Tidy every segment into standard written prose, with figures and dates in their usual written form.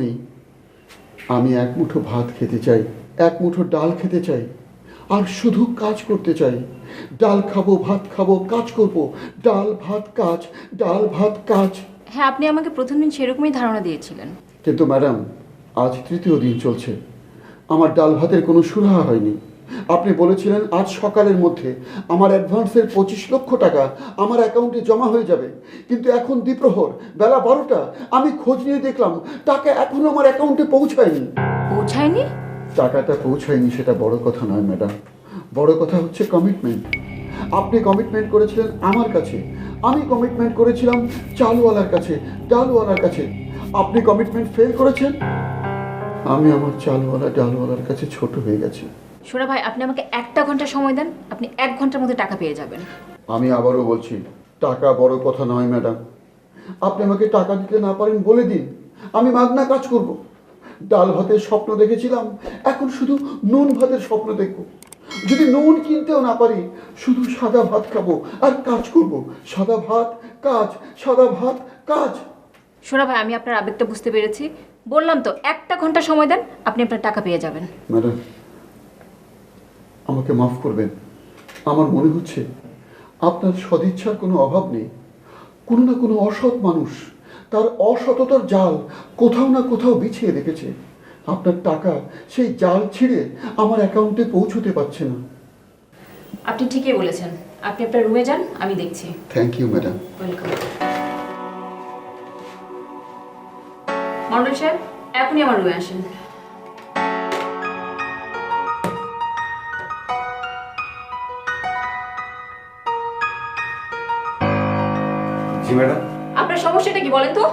নেই। আমি এক মুঠো ভাত খেতে চাই, এক মুঠো ডাল খেতে চাই, আর শুধু কাজ করতে চাই। ডাল খাবো, ভাত খাবো, কাজ করব। ডাল ভাত কাজ, ডাল ভাত কাজ। হ্যাঁ, আপনি আমাকে প্রথম দিন সেরকমই ধারণা দিয়েছিলেন। কিন্তু ম্যাডাম, আজ তৃতীয় দিন চলছে, আমার ডাল ভাতের কোনো সুরাহা হয়নি। আপনি বলেছিলেন আজ সকালের মধ্যে আমার অ্যাডভান্সের 25 লক্ষ টাকা আমার অ্যাকাউন্টে জমা হয়ে যাবে, কিন্তু এখন দ্বিপ্রহর বেলা 12টা, আমি খোঁজ নিয়ে দেখলাম টাকা এখনো আমার অ্যাকাউন্টে পৌঁছায়নি। পৌঁছায়নি? টাকাটা পৌঁছায়নি সেটা বড় কথা নয় ম্যাডাম, বড় কথা হচ্ছে কমিটমেন্ট। আপনি কমিটমেন্ট করেছিলেন আমার কাছে, আমি কমিটমেন্ট করেছিলাম চালওয়ালার কাছে, ডালওয়ালার কাছে। আপনি কমিটমেন্ট ফেল করেছেন, আমি আমার চালওয়ালা ডালওয়ালার কাছে ছোট হয়ে গেছি। সোনা ভাই, আপনি আমাকে 1 ঘন্টা সময় দেন, আপনি 1 ঘন্টার মধ্যে টাকা পেয়ে যাবেন। আমি আবারও বলছি, টাকা বড় কথা নয় ম্যাডাম। আপনি আমাকে টাকা দিতে না পারেন বলে দিন, আমি মাগনা কাজ করব। ডাল ভাতের স্বপ্ন দেখেছিলাম, এখন শুধু নুন ভাতের স্বপ্ন দেখব। যদি নুন কিনতেও না পারি, শুধু সাদা ভাত খাবো আর কাজ করব। সাদা ভাত কাজ, সাদা ভাত কাজ। সোনা ভাই, আমি আপনার আবেগটা বুঝতে পেরেছি। বললাম তো 1 ঘন্টা সময় দেন, আপনি আপনার টাকা পেয়ে যাবেন। ম্যাডাম, আমাকে মাফ করবেন। আমার মনে হচ্ছে আপনার সদিচ্ছার কোনো অভাব নেই। কোনো না কোনো অসৎ মানুষ তার অসততার জাল কোথাও না কোথাও বিছিয়ে রেখেছে। আপনার টাকা সেই জাল ছিঁড়ে আমার অ্যাকাউন্টে পৌঁছতে পারছে না। আপনি ঠিকই বলেছেন, আপনি আপনার রুমে যান, আমি দেখছি। Thank you madam. Welcome. Mondal সাহেব, এখনই আমার রুমে আসেন। জি ম্যাডাম। আপনার সমস্যাটা কি বলেন তো?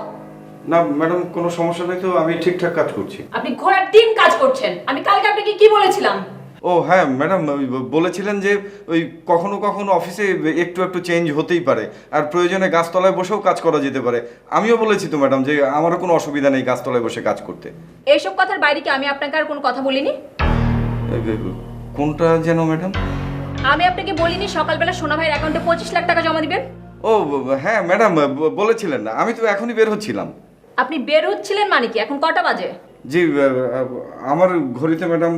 না ম্যাডাম, কোনো সমস্যা নেই তো, আমি ঠিকঠাক কাজ করছি। আপনি ঘোড়ার ডিম কাজ করছেন। আমি কালকে আপনাকে কি বলেছিলাম? ও হ্যাঁ ম্যাডাম, বলেছিলেন যে ওই কখনো কখনো অফিসে একটু একটু চেঞ্জ হতেই পারে, আর প্রয়োজনে গাছতলায় বসেও কাজ করা যেতে পারে। আমিও বলেছি তো ম্যাডাম যে আমারও কোনো অসুবিধা নেই গাছতলায় বসে কাজ করতে। এইসব কথার বাইরে কি আমি আপনাকে আর কোনো কথা বলিনি? কোনটা যেন ম্যাডাম? আমি আপনাকে বলিনি সকালবেলা সোনা ভাইয়ের অ্যাকাউন্টে 25 লাখ টাকা জমা দিবেন? ও হ্যাঁ ম্যাডাম, বলেছিলেন না, আমি তো এখনই বের হচ্ছিলাম। আপনি বের হচ্ছিলেন মানে কি? এখন কটা বাজে? জি, আমার ঘড়িতে ম্যাডাম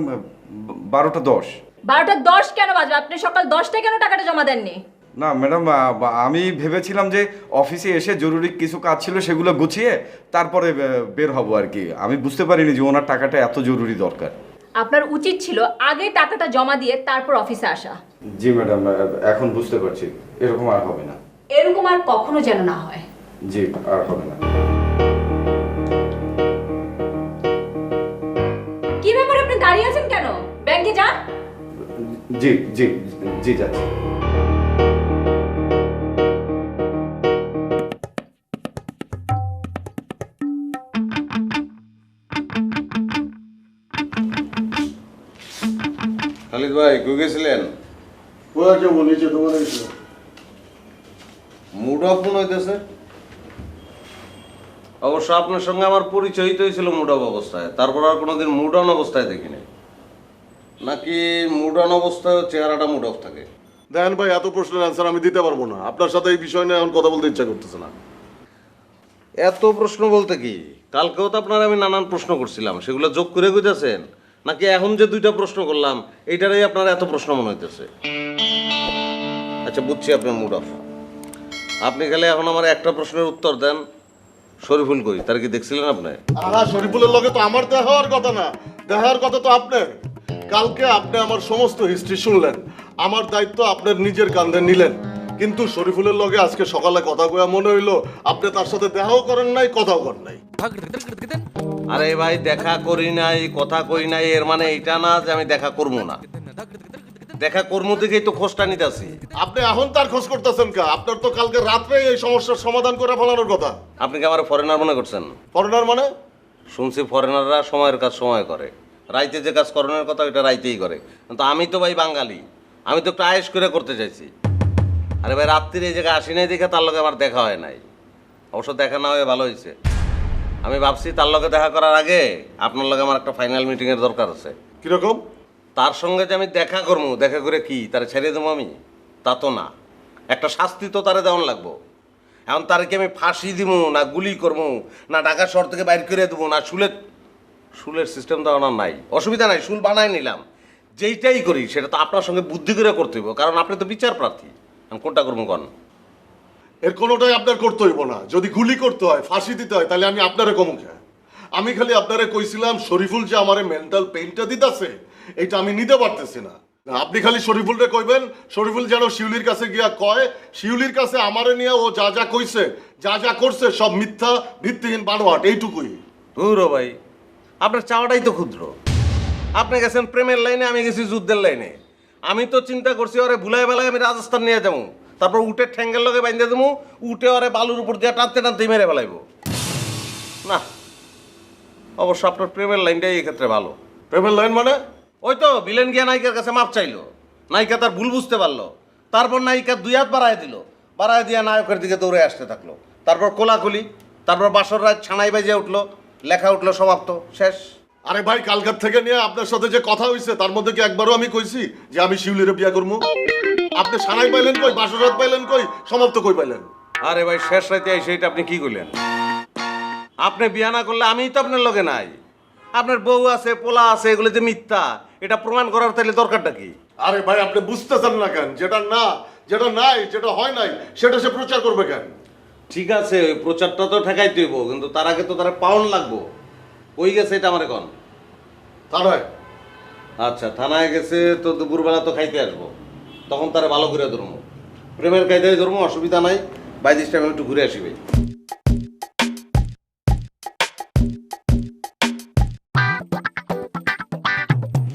12টা 10। 12টা 10 কেন বাজবে? আপনি সকাল 10টায় কেন টাকাটা জমা দেননি? না ম্যাডাম, আমি ভেবেছিলাম যে অফিসে এসে জরুরি কিছু কাজ ছিল সেগুলো গুছিয়ে তারপরে বের হব আর কি। আমি বুঝতে পারিনি যে ওনার টাকাটা এত জরুরি দরকার। আপনার উচিত ছিল আগে টাকাটা জমা দিয়ে তারপর অফিসে আসা। জি ম্যাডাম, এখন বুঝতে পারছি, এরকম আর হবে না। এরকম আর কখনো যেন না হয়। জি, আর হবে না। কি ব্যাপার, আপনি দাঁড়িয়ে আছেন কেন? ব্যাংকে যান। জি জি জি যাচ্ছি। খালিদ ভাই কই গেছিলেন? কোথায় যাবো? নিচে তোমার মুড অফ মনে হইতেছে। অবশ্য আপনার সঙ্গে আমার পরিচয়ই তো হয়েছিল মুড অফ অবস্থায়, তারপর আর কোনোদিন মুড অন অবস্থায় দেখিনি। নাকি মুড অন অবস্থায় চেহারাটা মুড অফ থাকে? দেখেন ভাই, এত প্রশ্নের অ্যান্সার আমি দিতে পারবো না। আপনার সাথে এই বিষয় নিয়ে এখন কথা বলতে ইচ্ছা করতেছে না। এত প্রশ্ন বলতে কি, কালকেও তো আপনার আমি নানান প্রশ্ন করছিলাম, সেগুলো যোগ করে কইতেছেন, নাকি এখন যে 2টা প্রশ্ন করলাম এইটারই আপনার এত প্রশ্ন মনে হইতেছে? আচ্ছা বুঝছি আপনার মুড অফ। আপনি খালি এখন আমার একটা প্রশ্নের উত্তর দেন, শরীফুল কই, তার কি দেখছিলেন আপনি? আহা, শরীফুলের লগে তো আমার দেখা হওয়ার কথা না, দেখা হওয়ার কথা তো আপনার। কালকে আপনি আমার সমস্ত হিস্ট্রি শুনলেন, আমার দায়িত্ব আপনার নিজের কাঁধে নিলেন। কিন্তু শরীফুলের লগে আজকে সকালে কথা কয়া মনে হইলো আপনি তার সাথে দেখাও করেন নাই, কথাও করেন নাই। আরে ভাই, দেখা করি নাই, কথা কই নাই, এর মানে এটা না যে আমি দেখা করবো না। দেখা কর্ম থেকেই তো খোঁজটা নিতেছি। আপনি এখন তার খোঁজ করতেছেন কা? আপনার তো কালকে রাত্রে এই সমস্যার সমাধান করে ফেলানোর কথা। আপনি কি আমার ফরেনার মনে করছেন? ফরেনার মানে? শুনছি ফরেনাররা সময়ের কাজ সময় করে, রাইতে যে কাজ করণের কথা ওইটা রাইতেই করে, কিন্তু আমি তো ভাই বাঙালি, আমি তো একটু আয়েস করে করতে চাইছি। আরে ভাই, রাত্রির এই জায়গায় আসি নাই দেখে তার লগে আমার দেখা হয় নাই। অবশ্য দেখা না হয়ে ভালো হয়েছে। আমি ভাবছি তার লগে দেখা করার আগে আপনার লগে আমার একটা ফাইনাল মিটিংয়ের দরকার আছে। কিরকম? তার সঙ্গে যে আমি দেখা করবো, দেখা করে কি তারে ছেড়ে দেবো আমি? তা তো না, একটা শাস্তি তো তারে দেওয়ান লাগবো। এখন তার কি আমি ফাঁসি দিব, না গুলি করবো, না ঢাকা শহর থেকে বাইর করে দেবো, না শুলের সিস্টেম তো আমার নাই, অসুবিধা নাই, শুল বানাই নিলাম। যেইটাই করি সেটা তো আপনার সঙ্গে বুদ্ধি করে করতে হইব, কারণ আপনি তো বিচার প্রার্থী। আমি কোনটা করবো কন? এর কোনোটাই আপনার করতে হইব না। যদি গুলি করতে হয়, ফাঁসি দিতে হয়, তাহলে আমি আপনারে কমুখে। আমি খালি আপনারে কইছিলাম শরীফুল যে আমারে মেন্টাল পেইনটা দিতেছে, এটা আমি নিতে পারতেছি না। আপনি খালি শরীফুলরে কইবেন, শরীফুল যেন শিউলির কাছে গিয়া কয়, শিউলির কাছে আমারে নিয়ে ও যা যা কইছে, যা যা করছে সব মিথ্যা, ভিত্তিহীন, বানোয়াট, এইটুকুই। ধুর ভাই, আপনার চাওয়াটাই তো ক্ষুদ্র। আপনি গেছেন প্রেমের লাইনে, আমি গেছি যুদ্ধের লাইনে। আমি তো চিন্তা করছি ওরে ভুলাই বেলায় আমি রাজস্থান নিয়ে যাবো, তারপর উঠে ঠ্যাঙ্গের লগে বাইন্ধে দেবো, উঠে ওরে বালুর উপর দিয়ে টানতে টানতে মেরে ফেলাইব। না, অবশ্য আপনার প্রেমের লাইনটাই এক্ষেত্রে ভালো। প্রেমের লাইন মানে? ওই তো ভিলেন গিয়া নায়িকার কাছে মাপ চাইলো, নায়িকা তার ভুল বুঝতে পারলো, তারপর নায়িকা 2 হাত বাড়ায় দিল, বাড়ায় দিয়া নায়কের দিকে দৌড়ে আসতে থাকলো, তারপর কোলাকুলি, তারপর বাসর রাত ছানাই বাজে উঠলো, লেখা উঠলো, সমাপ্ত, শেষ। আরে ভাই, কালকার থেকে নিয়ে আপনার সাথে যে কথা হইছে তার মধ্যে কি একবারও আমি কইছি যে আমি শিউলিরে বিয়া করবো? আপনি সানাই পাইলেন কই, বাসরাত পাইলেন কই, সমাপ্ত কই পাইলেন? আরে ভাই, শেষ রাতে আইসে এটা আপনি কি করলেন? আপনি বিয়া না করলে আমিই তো আপনার লগে নাই। আপনার বউ আছে, পোলা আছে, এগুলো যে মিথ্যা, এটা প্রমাণ করার তাইলে দরকারটা কি? আরে ভাই, আপনি বুঝতেছেন না কেন? যেটা না, যেটা নাই, যেটা হয় নাই, সেটা সে প্রচার করবে কেন? ঠিক আছে, ওই প্রচারটা তো ঠেকাইতে হইব, কিন্তু তার আগে তো তারা পাউন লাগবো। কই গেছে এটা আমার এখন? থানায়। আচ্ছা, থানায় গেছে তো দুপুরবেলা তো খাইতে আসবো, তখন তারা ভালো করে ধরবো, প্রেমের কায়দায় ধরবো, অসুবিধা নাই। বাই দিস টাইম একটু ঘুরে আসি ভাই।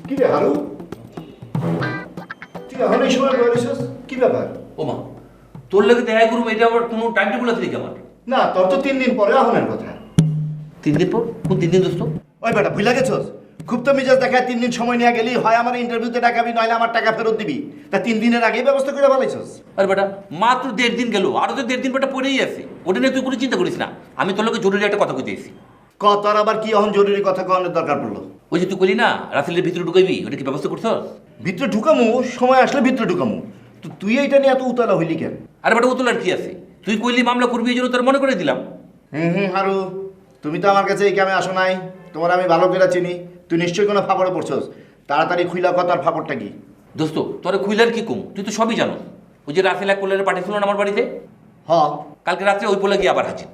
কি রে হারু, তুই এখন এই সময় বলেছিস কি ব্যাপার? ওমা, তোর লেগে দেখা করবো, এটা আবার কোনো টাইম টেবিল আছে নাকি আমার? না, তোর তো 3 দিন পরে আহনের কথা। 3 দিন পর? কোন 3 দিন দোস্ত? ওই বেটা ভুলে গেছস? খুব তো মিজাজ দেখায় 3 দিন সময় নিয়ে গেলি, হয় আমার ইন্টারভিউতে ডাকাবি, নইলে আমার টাকা ফেরত দিবি। তা 3 দিনের আগেই ব্যবস্থা করে ফেলাইছস। আরে বেটা, মাত্র 1.5 দিন গেল, আরো তো 1.5 দিন বেটা পড়েই আছে। ওটা নিয়ে তুই কোনো চিন্তা করিস না, আমি তোর লোকে জরুরি একটা কথা কইতে এসেছি। তোর আবার কি এখন জরুরি কথা কওয়ানোর দরকার পড়লো? ওই যে তুই কইলি না রাসেলের ভিতরে ঢুকাইবি, ওটা কি ব্যবস্থা করছস? ভিতরে ঢুকামু, সময় আসলে ভিতরে ঢুকামু। তো তুই এইটা নিয়ে এত উতলা হইলি কেন? আরে বেটা, উতলার কি আছে? তুই কইলি মামলা করবি, এই জন্য তোর মনে করে দিলাম। হারু, তুমি তো আমার কাছে এই কামে আসো নাই, তোমার আমি ভালো করে চিনি। তুই নিশ্চয়ই কোনো ফাপড়ে পড়ছস। তাড়াতাড়ি খুইলা কথার ফাপড়টা কি? দোস্ত, তোরে খুইলার কি কম, তুই তো সবই জানো। ওই যে রাসেল এক পোলারে পাঠিয়েছিল না আমার বাড়িতে, হ, কালকে রাত্রে ওই পোলা গিয়ে আবার হাজির।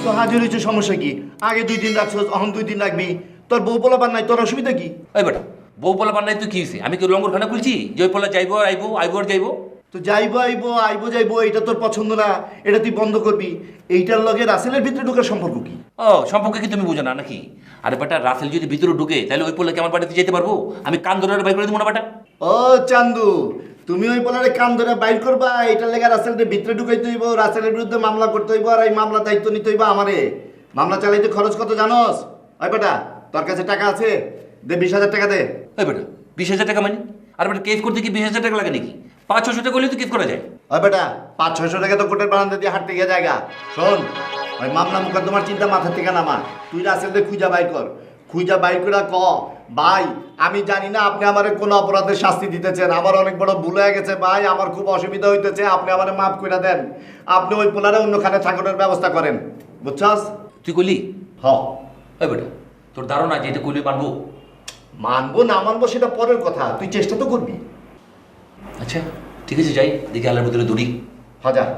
তো হাজির হয়েছে, সমস্যা কি? আগে 2 দিন রাখছস, এখন 2 দিন রাখবি। তোর বউ পোলাপান নাই, তোর অসুবিধা কি? ওই বেটা, বউ পোলা বান্নাই তুই কি হয়েছে? আমি কি লঙ্গরখানা খুলছি যে ওই পোলা যাইবো আইবো আইবো আর যাইবো? তো যাইবো আইবো আইবো যাইবো, এটা তোর পছন্দ না, এটা তুই বন্ধ করবি। এইটার লগে রাসেলের ভিতরে ঢোকার সম্পর্ক কি? ও, সম্পর্কে কি তুমি বুঝো না নাকি? আরে বেটা, রাসেল যদি ভিতরে ঢুকে তাহলে ওই পোলাকে আমার বাড়িতে যেতে পারবো? আমি কান ধরে বাইর করে দেবো না বেটা? ও চান্দু, তুমি ওই পোলারে কান ধরে বাইর করবা, এটার লেগে রাসেলের ভিতরে ঢুকাইতে হইব, রাসেলের বিরুদ্ধে মামলা করতে হইব, আর এই মামলা দায়িত্ব নিতে হইব আমারে। মামলা চালাইতে খরচ কত জানোস? ওই বেটা, তোর কাছে টাকা আছে? দে 20,000 টাকা দে। ওই বেটা, 20,000 টাকা মানে? আর বেটা, কেস করতে কি 20,000 টাকা লাগে নাকি? 500-600 টাকা হলেই তো কেস করা যায়। ওই বেটা, 500-600 টাকা তো কোর্টের বারান্দা দিয়ে হাঁটতে গিয়ে জায়গা। শোন, ওই মামলা মুকদ্দমার চিন্তা মাথা থেকে নামা। তুই রাসেলদের খুঁজা বাই কর, খুঁজা বাই করে ক, ভাই আমি জানি না আপনি আমার কোনো অপরাধের শাস্তি দিতেছেন, আমার অনেক বড় ভুল হয়ে গেছে ভাই, আমার খুব অসুবিধা হইতেছে, আপনি আমার মাফ করে দেন, আপনি ওই পোলারে অন্যখানে থাকানোর ব্যবস্থা করেন, বুঝছস? তুই কইলি? হ। ওই বেটা, তোর ধারণা যে এটা কইলে মানবো? মানবো না মানবো সেটা পরের কথা, তুই চেষ্টা তো করবি। আচ্ছা ঠিক আছে, যাই দেখি আল্লাহর ভিতরে দৌড়ি। হাজার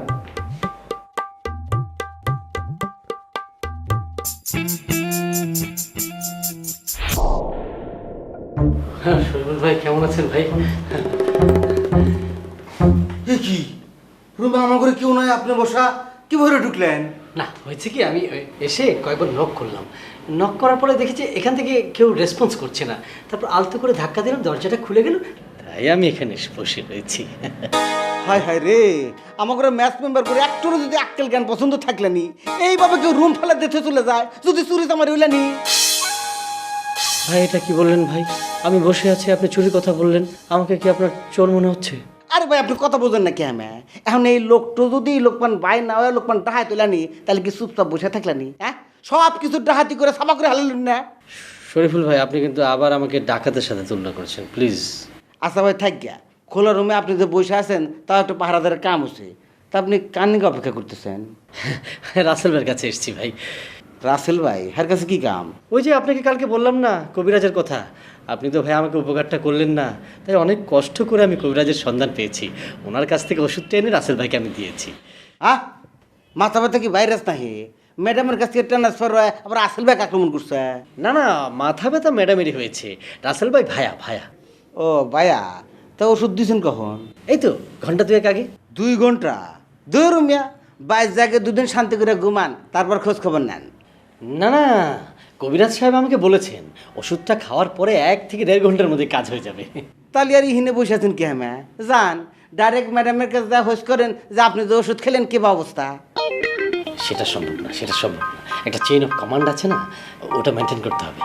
হ্যাঁ, শরীফুল ভাই কেমন আছেন ভাই? কি রুমে আমার ঘরে কেউ নাই, আপনি বসা কিভাবে ঢুকলেন? না, হয়েছে কি, আমি এসে কয়েকবার নক করলাম, নক করার পরে দেখেছি এখান থেকে কেউ রেসপন্স করছে না, তারপর আলতো করে ধাক্কা দিলাম, দরজাটা খুলে গেল, তাই আমি এখানে এসে বসে রয়েছি। হায় হায় রে, আমার ঘরে ম্যাচ মেম্বার করে একটুরও যদি আক্কেল জ্ঞান পছন্দ থাকলেনি, এইভাবে কেউ রুম ফেলে দেখে চলে যায়, যদি চুরি আমার হইলেনি। ভাই এটা কি বললেন ভাই? আমি বসে আছি, আপনি চুরি কথা বললেন, আমাকে কি আপনার চোর মনে হচ্ছে? আরে ভাই, আপনি কথা বোঝেন না কেন? এখন এই লোকটা যদি লোকমান বাই না হয়, লোকমান ডাহাই তোলানি, তাহলে কি চুপচাপ বসে থাকলেনি? হ্যাঁ, সব কিছু ডাহাতি করে সাফা করে হারালেন না? শরীফুল ভাই, আপনি কিন্তু আবার আমাকে ডাকাতের সাথে তুলনা করছেন, প্লিজ। আচ্ছা ভাই, থাক গিয়া, খোলা রুমে আপনি যে বসে আছেন তাও একটু পাহারাদারের কাম হচ্ছে, তা আপনি কানিকে অপেক্ষা করতেছেন? রাসেল ভাইয়ের কাছে এসেছি ভাই। রাসেল ভাই হার কাছে কি কাম? ওই যে আপনাকে কালকে বললাম না কবিরাজের কথা, আপনি তো ভাই আমাকে উপকারটা করলেন না, তাই অনেক কষ্ট করে আমি কবিরাজের সন্ধান পেয়েছি। ওনার কাছ থেকে ওষুধটা এনে রাসেল ভাইকে আমি দিয়েছি। হ্যাঁ, মাথা ব্যথা কি ভাইরাস নাহি? ম্যাডামের কাছ থেকে ট্রান্সফার হয় আবার রাসেল ভাই আক্রমণ করছে? না না, মাথা ব্যথা ম্যাডামেরই হয়েছে, রাসেল ভাই ভায়া ভায়া। ও ভাইয়া, তা ওষুধ দিয়েছেন কখন? এই তো ঘন্টা দুয়েক আগে। 2 ঘন্টা? দূর মিয়া, 22 জায়গায় 2 দিন শান্তি করে ঘুমান, তারপর খোঁজ খবর নেন। না না, কবিরাজ সাহেব আমাকে বলেছেন ওষুধটা খাওয়ার পরে 1 থেকে 1.5 ঘন্টার মধ্যে কাজ হয়ে যাবে। তাহলে আর ইহিনে বসে আছেন কি? হ্যাঁ যান, ডাইরেক্ট ম্যাডামের কাছে যা হোস করেন যে আপনি যে ওষুধ খেলেন কি বা অবস্থা। সেটা সম্ভব না, সেটা সম্ভব না। একটা চেইন অফ কমান্ড আছে না, ওটা মেনটেন করতে হবে।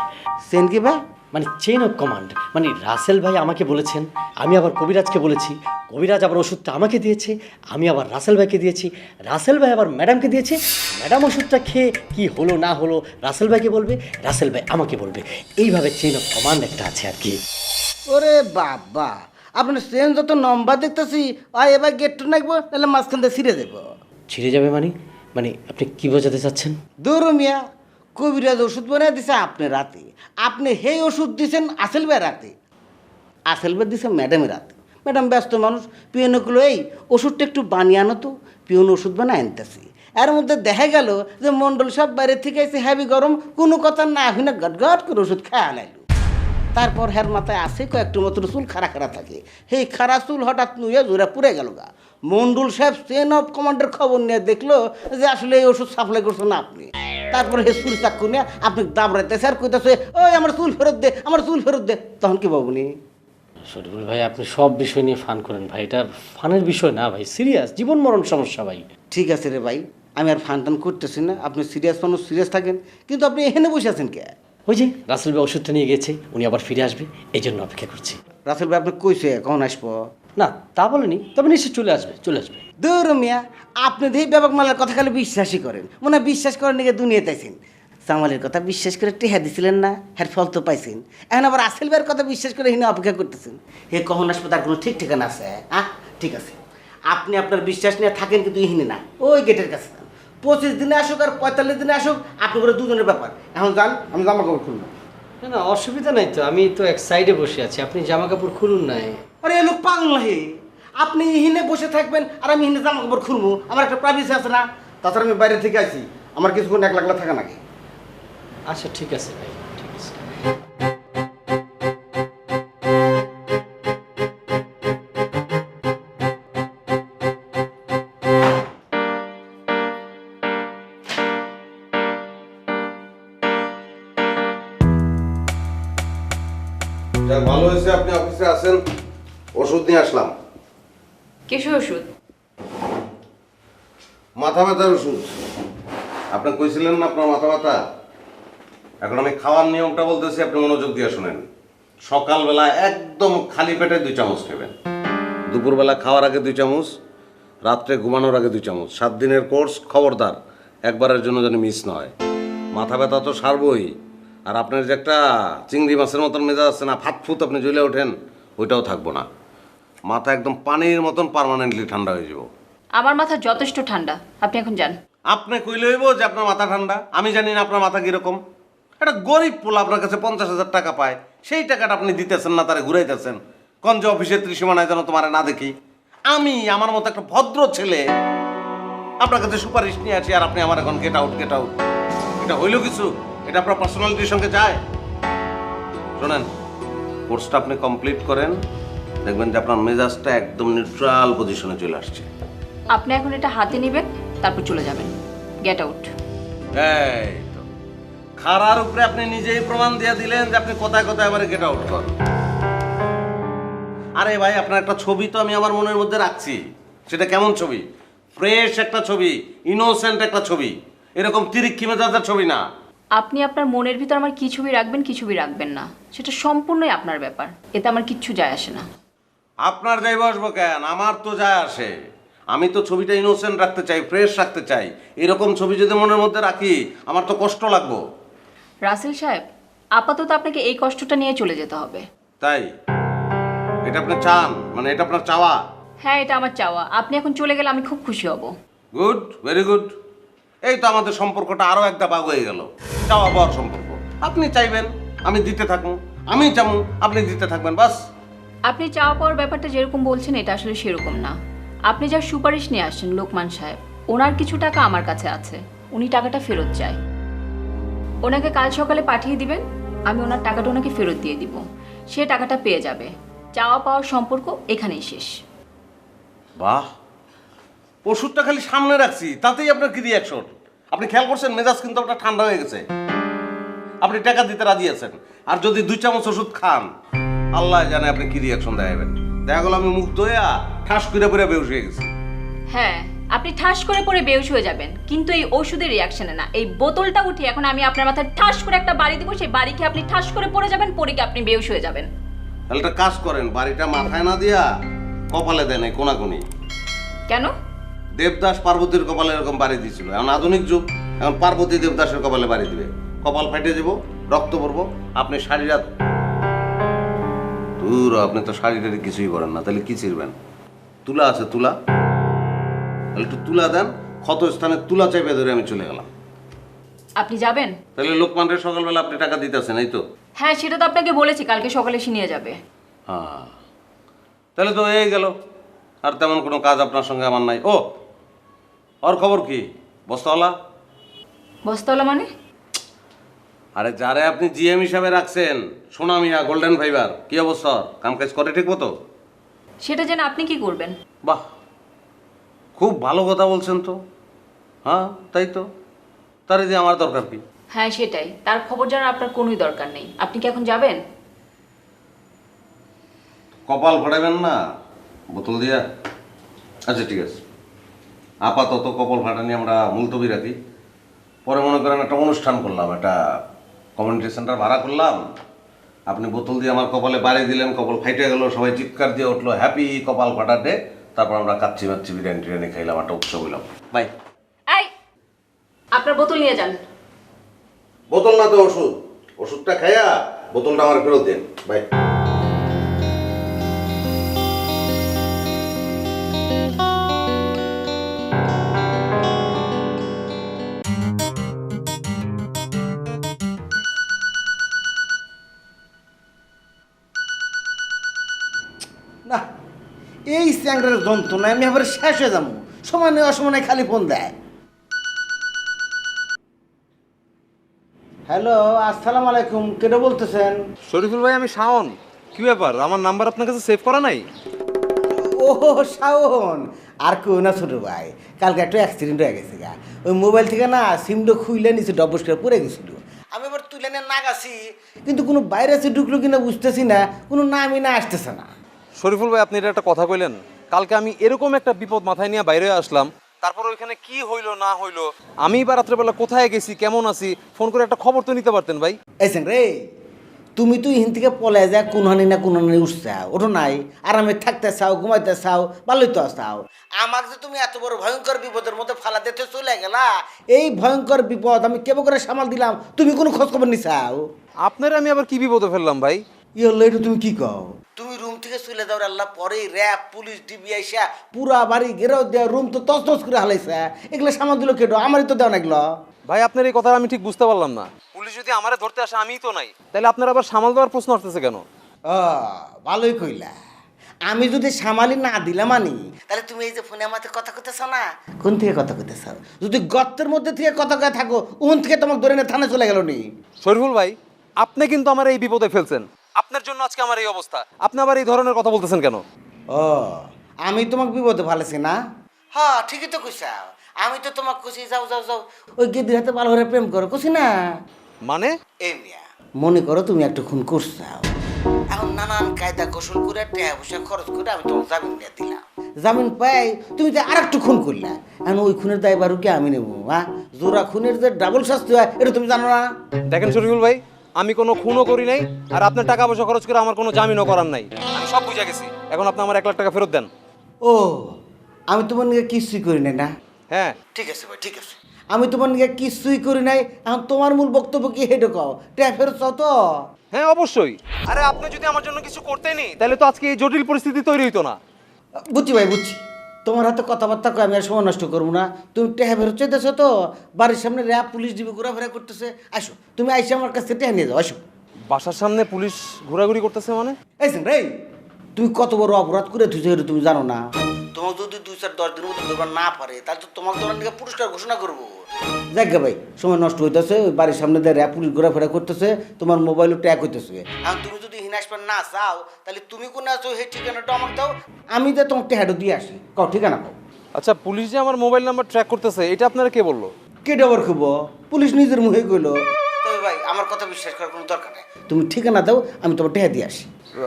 সেন কি বা? মানে চেইন অফ কমান্ড, মানে রাসেল ভাই আমাকে বলেছেন, আমি আবার কবিরাজকে বলেছি, কবিরাজ আবার ওষুধটা আমাকে দিয়েছে, আমি আবার রাসেল ভাইকে দিয়েছি, রাসেল ভাই আবার ম্যাডামকে দিয়েছে, ম্যাডাম ওষুধটা খেয়ে কি হলো না হলো রাসেল ভাইকে বলবে, রাসেল ভাই আমাকে বলবে। এইভাবে চেইন অফ কমান্ড একটা আছে আর কি। ওরে বাবা, আপনার সেন যত নম্বর দেখতেছি, আর এবার গেটটু নাকবো, তাহলে মাঝখান দিয়ে ছিঁড়ে দেবো। ছিঁড়ে যাবে মানে? মানে আপনি কি বোঝাতে চাচ্ছেন? দূর মিয়া, কবিরাজ ওষুধ বানিয়ে দিছে আপনি রাতে, আপনি সেই ওষুধ দিছেন আসেল ভাই রাতে, আসেল ভাই দিছে ম্যাডামের রাতে। ম্যাডাম ব্যস্ত মানুষ, পিয়নগুলো এই ওষুধটা একটু বানিয়ে আনো তো, পিয়ন ওষুধ বানিয়ে আনতেছি। এর মধ্যে দেখা গেল যে মন্ডল সব বাইরে থেকে এসে হ্যাভি গরম, কোনো কথা না হই না গটগট করে ওষুধ খায় আনাইল। তারপর হ্যার মাথায় আসে কয়েকটু মতো চুল খাড়া খাড়া থাকে, সেই খাড়া চুল হঠাৎ নুয়ে জোরে পুড়ে গেল গা। মন্ডল সাহেব চেন অফ কমান্ডের খবর নিয়ে দেখলো যে আসলে এই ওষুধ সাপ্লাই করছেন না আপনি। তারপরে হে চুল চাক্কু নিয়ে আপনি দাবড়াইতেছে আর কইতেছে, ওই আমার চুল ফেরত দে, আমার চুল ফেরত দে। তখন কি বাবুনি? শরীফুল ভাই, আপনি সব বিষয় নিয়ে ফান করেন ভাই, এটা ফানের বিষয় না ভাই, সিরিয়াস জীবন মরণ সমস্যা ভাই। ঠিক আছে রে ভাই, আমি আর ফান টান করতেছি না, আপনি সিরিয়াস মানুষ সিরিয়াস থাকেন, কিন্তু আপনি এখানে বসে আছেন কে? ওই যে রাসেল ভাই ওষুধটা নিয়ে গেছে, উনি আবার ফিরে আসবে, এই জন্য অপেক্ষা করছি। রাসেল ভাই আপনি কইছে কখন আসবো? না তা বলেনি, তবে নিশ্চয় চলে আসবে, চলে আসবে। দূর মিয়া, আপনি দেখি ব্যাপক মালের কথা খালি বিশ্বাসই করেন, মনে হয় বিশ্বাস করেন নাকি দুনিয়াতে আইছেন। সামালের কথা বিশ্বাস করে টেহা দিছিলেন না, হ্যার ফল তো পাইছেন। এখন আবার আসেল ভাইয়ের কথা বিশ্বাস করে হিনে অপেক্ষা করতেছেন। হে কখন আসবে তার কোনো ঠিক ঠিকানা আছে? হ্যাঁ ঠিক আছে, আপনি আপনার বিশ্বাস নিয়ে থাকেন, কিন্তু ইহিনে না, ওই গেটের কাছে যান। 25 দিনে আসুক আর 45 দিনে আসুক, আপনি করে দুজনের ব্যাপার। এখন যান, আমি জামা কাপড় খুলবো। না না, অসুবিধা নাই তো, আমি তো এক সাইডে বসে আছি, আপনি জামা কাপড় খুলুন নাই। আরে এ লোক পাগল নাহি, আপনি ইহিনে বসে থাকবেন আর আমি ইহিনে জামা কাপড় খুলবো, আমার একটা প্রাইভেসি আছে না? তাছাড়া আমি বাইরে থেকে আইছি, আমার কিছুক্ষণ একলা একলা থাকা নাকি? আচ্ছা ঠিক আছে ভাই, ঠিক আছে। যাক, ভালো হয়েছে আপনি অফিসে আছেন, ওষুধ নিয়ে আসলাম। কিসের ওষুধ? মাথা ব্যথার ওষুধ। আপনি কইছিলেন না আপনার মাথা ব্যথা? এখন আমি খাওয়ার নিয়মটা বলতেছি, আপনি মনোযোগ দিয়ে শুনেন। সকালবেলা একদম খালি পেটে 2 চামচ খাবেন, দুপুরবেলা খাওয়ার আগে 2 চামচ, রাত্রে ঘুমানোর আগে 2 চামচ। 7 দিনের কোর্স, খবরদার একবারের জন্য যেন মিস না হয়। মাথা ব্যথা তো সারবই, আর আপনার যে একটা চিংড়ি মাছের মতন মেজাজ আছে না, ফাতফুত আপনি জ্বলে ওঠেন, ওইটাও থাকবো না। মাথা একদম পানির মতন পার্মানেন্টলি ঠান্ডা হয়ে যাব। আমার মাথা যথেষ্ট ঠান্ডা, আপনি এখন যান। আপনি কইলে হইব যে আপনার মাথা ঠান্ডা? আমি জানি না আপনার মাথা কিরকম। একটা গরিব পোলা আপনার কাছে 50,000 টাকা পায়, সেই টাকাটা আপনি দিতেছেন না, তারে ঘুরাইতেছেন। কোন যে অফিসের ত্রিসীমানায় যেন তোমার না দেখি। আমি আমার মতো একটা ভদ্র ছেলে আপনার কাছে সুপারিশ নিয়ে আসি, আর আপনি আমার এখন গেট আউট গেট আউট। এটা হইল কিছু? এটা আপনার পার্সোনালিটির সঙ্গে যায়? শোনেন, কোর্সটা আপনি কমপ্লিট করেন, দেখবেন যে আপনার মেজাজটা একদম নিউট্রাল পজিশনে চলে আসছে। আপনি এখন এটা হাতে নেবেন, তারপর চলে যাবেন। Get out. এই তো, খারার উপরে আপনি নিজেই প্রমাণ দিয়ে দিলেন যে আপনি কোথায় কোথায় আবার গেট আউট করেন। আরে ভাই, আপনার একটা ছবি তো আমি আমার মনের মধ্যে রাখছি। সেটা কেমন ছবি? ফ্রেশ একটা ছবি, ইনোসেন্ট একটা ছবি, এরকম তিরিক্ষি মেজাজের ছবি না। আপনি আপনার মনের ভিতর আমার কি ছবি রাখবেন কি ছবি রাখবেন না, সেটা সম্পূর্ণই আপনার ব্যাপার, এতে আমার কিচ্ছু যায় আসে না। আপনার যাই বসবো কেন, আমার তো যায় আসে। আমি তো ছবিটা ইনোসেন্ট রাখতে চাই, ফ্রেশ রাখতে চাই। এরকম ছবি যদি মনের মধ্যে রাখি, আমার তো কষ্ট লাগবো। রাসেল সাহেব, আপাতত আপনাকে এই কষ্টটা নিয়ে চলে যেতে হবে। তাই? এটা আপনি চান? মানে এটা আপনার চাওয়া? হ্যাঁ, এটা আমার চাওয়া। আপনি এখন চলে গেলে আমি খুব খুশি হব। Good, very good. এই তো আমাদের সম্পর্কটা আরো একটা ভাগ হয়ে গেল, চাওয়া পাওয়ার সম্পর্ক। আপনি চাইবেন আমি দিতে থাকবো, আমি চাবো আপনি দিতে থাকবেন, বাস। আপনি চাওয়া পাওয়ার ব্যাপারটা যেরকম বলছেন এটা আসলে সেরকম না। আপনি যা সুপারিশ নিয়ে আসছেন লোকমান সাহেব, ওনার কিছু টাকা আমার কাছে আছে, উনি টাকাটা ফেরত চায়। ওনাকে কাল সকালে পাঠিয়ে দিবেন, আমি ওনার টাকাটা ওনাকে ফেরত দিয়ে দিব। সে টাকাটা পেয়ে যাবে। চাওয়া পাওয়ার সম্পর্ক এখানেই শেষ। বাহ, ওষুধটা খালি সামনে রাখছি, তাতেই আপনার কি রিয়াকশন? আপনি খেয়াল করছেন মেজাজ কিন্তু আপনার ঠান্ডা হয়ে গেছে। আপনি টাকা দিতে রাজি আছেন, আর যদি 2 চামচ ওষুধ খান আল্লাহ জানে আপনি কি রিয়াকশন দেখাবেন। দেখা গেল আমি মুগ্ধ হয়ে ঠাস করে পড়ে বেহুশ হয়ে গেছি। হ্যাঁ, আপনি ঠাস করে পড়ে বেহুশ হয়ে যাবেন, কিন্তু এই ওষুধের রিয়াকশনে না। এই বোতলটা উঠিয়ে এখন আমি আপনার মাথায় ঠাস করে একটা বাড়ি দিব, সেই বাড়ি খেয়ে আপনি ঠাস করে পড়ে যাবেন, পড়ে গিয়ে আপনি বেহুশ হয়ে যাবেন। তাহলে একটা কাজ করেন, বাড়িটা মাথায় না দিয়া কপালে দেন এই কোনাকুনি। কেন? দেবদাস পার্বতীর কপালে এরকম বাড়ি দিয়েছিল, এখন আধুনিক যুগ, এখন পার্বতী দেবদাসের কপালে বাড়ি দিবে। কপাল ফেটে যাব, রক্ত পড়বো, আপনি শাড়িটা দূর, আপনি তো শাড়িটারে কিছুই করেন না, তাহলে কি ছিড়বেন? তুলা আছে, তুলা, তাহলে একটু তুলা দেন, ক্ষত স্থানে তুলা চাইপে ধরে আমি চলে গেলাম। আপনি যাবেন? তাহলে লোকমানের সকালবেলা আপনি টাকা দিতেছেন, এই তো? হ্যাঁ, সেটা তো আপনাকে বলেছি, কালকে সকালে এসে নিয়ে যাবে। হ্যাঁ, তাহলে তো এই গেল, আর তেমন কোনো কাজ আপনার সঙ্গে আমার নাই। ও, ওর খবর কি? বস্তাওয়ালা? বস্তাওয়ালা মানে? আরে যারে আপনি জিএম হিসাবে রাখছেন, সোনা মিয়া গোল্ডেন ফাইবার, কি অবস্থা ওর? কাম কাজ করে ঠিক মতো? সেটা জেনে আপনি কি করবেন? বাহ, খুব ভালো কথা বলছেন তো। হ্যাঁ, তাই তো, তারে দিয়ে আমার দরকার কি? হ্যাঁ, সেটাই, তার খবর জানার আপনার কোনোই দরকার নেই। আপনি কি এখন যাবেন? কপাল ফাটাবেন না বোতল দিয়া? আচ্ছা ঠিক আছে, আপাতত কপাল ফাটানি আমরা মুলতবি রাখি। পরে মনে করেন একটা অনুষ্ঠান করলাম, একটা কমিউনিটি সেন্টার ভাড়া করলাম, আপনি বোতল দিয়ে আমার কপালে বাড়ি দিলেন, কপাল ফাইটে গেল, সবাই চিৎকার দিয়ে উঠলো হ্যাপি কপাল ফাটা ডে। তারপর আমরা কাচ্চি মাচ্চি বিরিয়ানি টিরিয়ানি খাইলাম, একটা উৎসব হইলাম। বাই। এই, আপনার বোতল নিয়ে যান। বোতল না তো ওষুধ, ওষুধটা খাইয়া বোতলটা আমার ফেরত দেন। বাই। না, এই স্যাংটার যন্ত্রণায় আমি আবার শেষ হয়ে যাবো। সময় নেই অসময় নেই, খালি ফোন দেয়। হ্যালো, আসসালামু আলাইকুম, কেটে বলতেছেন? শরীফুল ভাই, আমি শাওন। কি ব্যাপার, আমার নাম্বার আপনার কাছে সেভ করা নাই? ও শাওন, আর কেউ না ছোট ভাই, কালকে একটা অ্যাক্সিডেন্ট হয়ে গেছে গা। ওই মোবাইল থেকে না সিমটা খুইলে নিচে ডবস করে পড়ে গেছিল। আমি এবার তুলে নিয়ে নাগাছি, কিন্তু কোনো ভাইরাসে ঢুকলো কিনা বুঝতেছি না, কোনো নামই না আসতেছে না। শরীফুল ভাই, আপনি এটা একটা কথা কইলেন। কালকে আমি এরকম একটা বিপদ মাথায় নিয়ে বাইরে আসলাম, তারপর ওইখানে কি হইলো না হইলো, আমি বা রাত্রেবেলা কোথায় গেছি, কেমন আছি, ফোন করে একটা খবর তো নিতে পারতেন ভাই। এসেন রে, তুমি তো ইহিন থেকে পলে যা কোনহানি না কোনহানি উঠছাও, ওঠো নাই, আরামে থাকতে চাও, ঘুমাইতে চাও, ভালোই তো চাও। আমাকে যে তুমি এত বড় ভয়ঙ্কর বিপদের মধ্যে ফালা দিতে চলে গেলা, এই ভয়ঙ্কর বিপদ আমি কেমন করে সামাল দিলাম, তুমি কোনো খোঁজ খবর নিছাও? আপনার আমি আবার কি বিপদে ফেললাম ভাই? ই হলো, এটা তুমি কি কও? তুমি রুম থেকে চলে যাও আল্লাহ, পরে র্যাব পুলিশ ডিবি আইসা পুরা বাড়ি ঘেরাও দেওয়া, রুম তো তছনছ করে হালাইছে। এগুলো সামাল দিল কেটো? আমারই তো দেওয়া না এগুলো। ভাই, আপনার এই কথা আমি ঠিক বুঝতে পারলাম না। পুলিশ যদি আমারে ধরতে আসে, আমিই তো নাই, তাহলে আপনার আবার সামাল দেওয়ার প্রশ্ন আসতেছে কেন? ও, ভালোই কইলা। আমি যদি সামালি না দিলাম আনি, তাহলে তুমি এই যে ফোনে আমাদের কথা কইতেছ না, কোন থেকে কথা কইতেছ? যদি গর্তের মধ্যে থেকে কথা কয়ে থাকো, ওন থেকে তোমাকে ধরে নিয়ে থানায় চলে গেল নি। শরীফুল ভাই, আপনি কিন্তু আমার এই বিপদে ফেলছেন। আপনার জন্য আজকে আমার এই অবস্থা, আপনি আবার এই ধরনের কথা বলতেছেন কেন? ও, আমি তোমাকে বিপদে ফেলেছি না? হ্যাঁ, ঠিকই তো কইছা। আমি তো তোমাকে কইছি যাও যাও যাও, ওই গেদির হাতে ভালো করে প্রেম করো, কইছি না? মানে? এই মিয়া, মনে করো তুমি একটা খুন করছাও, এখন নানান কায়দা কৌশল করে টাকা পয়সা খরচ করে আমি তোমাকে জামিন দিয়ে দিলাম। জামিন পাই তুমি তো আর একটু খুন করলা, এখন ওই খুনের দায়ভার কি আমি নেবো? হ্যাঁ, জোড়া খুনের যে ডাবল শাস্তি হয়, এটা তুমি জানো না? দেখেন শরীফুল ভাই, আমি কোনো খুনও করি নাই, আর আপনার টাকা পয়সা খরচ করে আমার কোনো জামিনও করার নাই। আমি সব বুঝে গেছি। এখন আপনি আমার 1 লাখ টাকা ফেরত দেন। ও, আমি তোমার নিয়ে কিছুই করি নাই না? হ্যাঁ, ঠিক আছে ভাই, ঠিক আছে, আমি তোমার নিয়ে কিছুই করি নাই। এখন তোমার মূল বক্তব্য কি হেঁটে কও? টাকা ফেরত চাও তো? হ্যাঁ অবশ্যই। আরে আপনি যদি আমার জন্য কিছু করতেনই, তাহলে তো আজকে এই জটিল পরিস্থিতি তৈরি হইতো না। বুঝছি ভাই বুঝছি, তোমার হাতে কথাবার্তা কই আমি আর সময় নষ্ট করবো না। তুমি টেহা ফেরত চাইতেছো তো, বাড়ির সামনে র্যাব পুলিশ ডিবি ঘোরাফেরা করতেছে, আসো তুমি আইসা আমার কাছ থেকে টেহা নিয়ে যাও, আসো। বাসার সামনে পুলিশ ঘোরাঘুরি করতেছে মানে? এইছেন রে, তুমি কত বড় অপরাধ করে তুই তুমি জানো না? তোমাকে যদি 2-4-10 দিনের মধ্যে ধরবার না পারে তাহলে তো তোমাকে ধরার থেকে পুরস্কার ঘোষণা করবো। জায়গা ভাই সময় নষ্ট হইতেছে, ওই বাড়ির সামনে দিয়ে র্যাব পুলিশ ঘোরাফেরা করতেছে, তোমার মোবাইলও ট্র্যাক হইতেছে। আর তুমি যদি হিনাসপার না চাও তাহলে তুমি কোন আছো সেই ঠিকানাটা আমাকে দাও, আমি যে তোমাকে টেহাটা দিয়ে আসি। কও ঠিকানা কও। আচ্ছা, পুলিশ যে আমার মোবাইল নাম্বার ট্র্যাক করতেছে এটা আপনারা কে বললো? কেটে আবার খুব পুলিশ নিজের মুখে কইলো। তবে ভাই আমার কথা বিশ্বাস করার কোনো দরকার নেই, তুমি ঠিকানা দাও আমি তোমার টেহা দিয়ে আসি।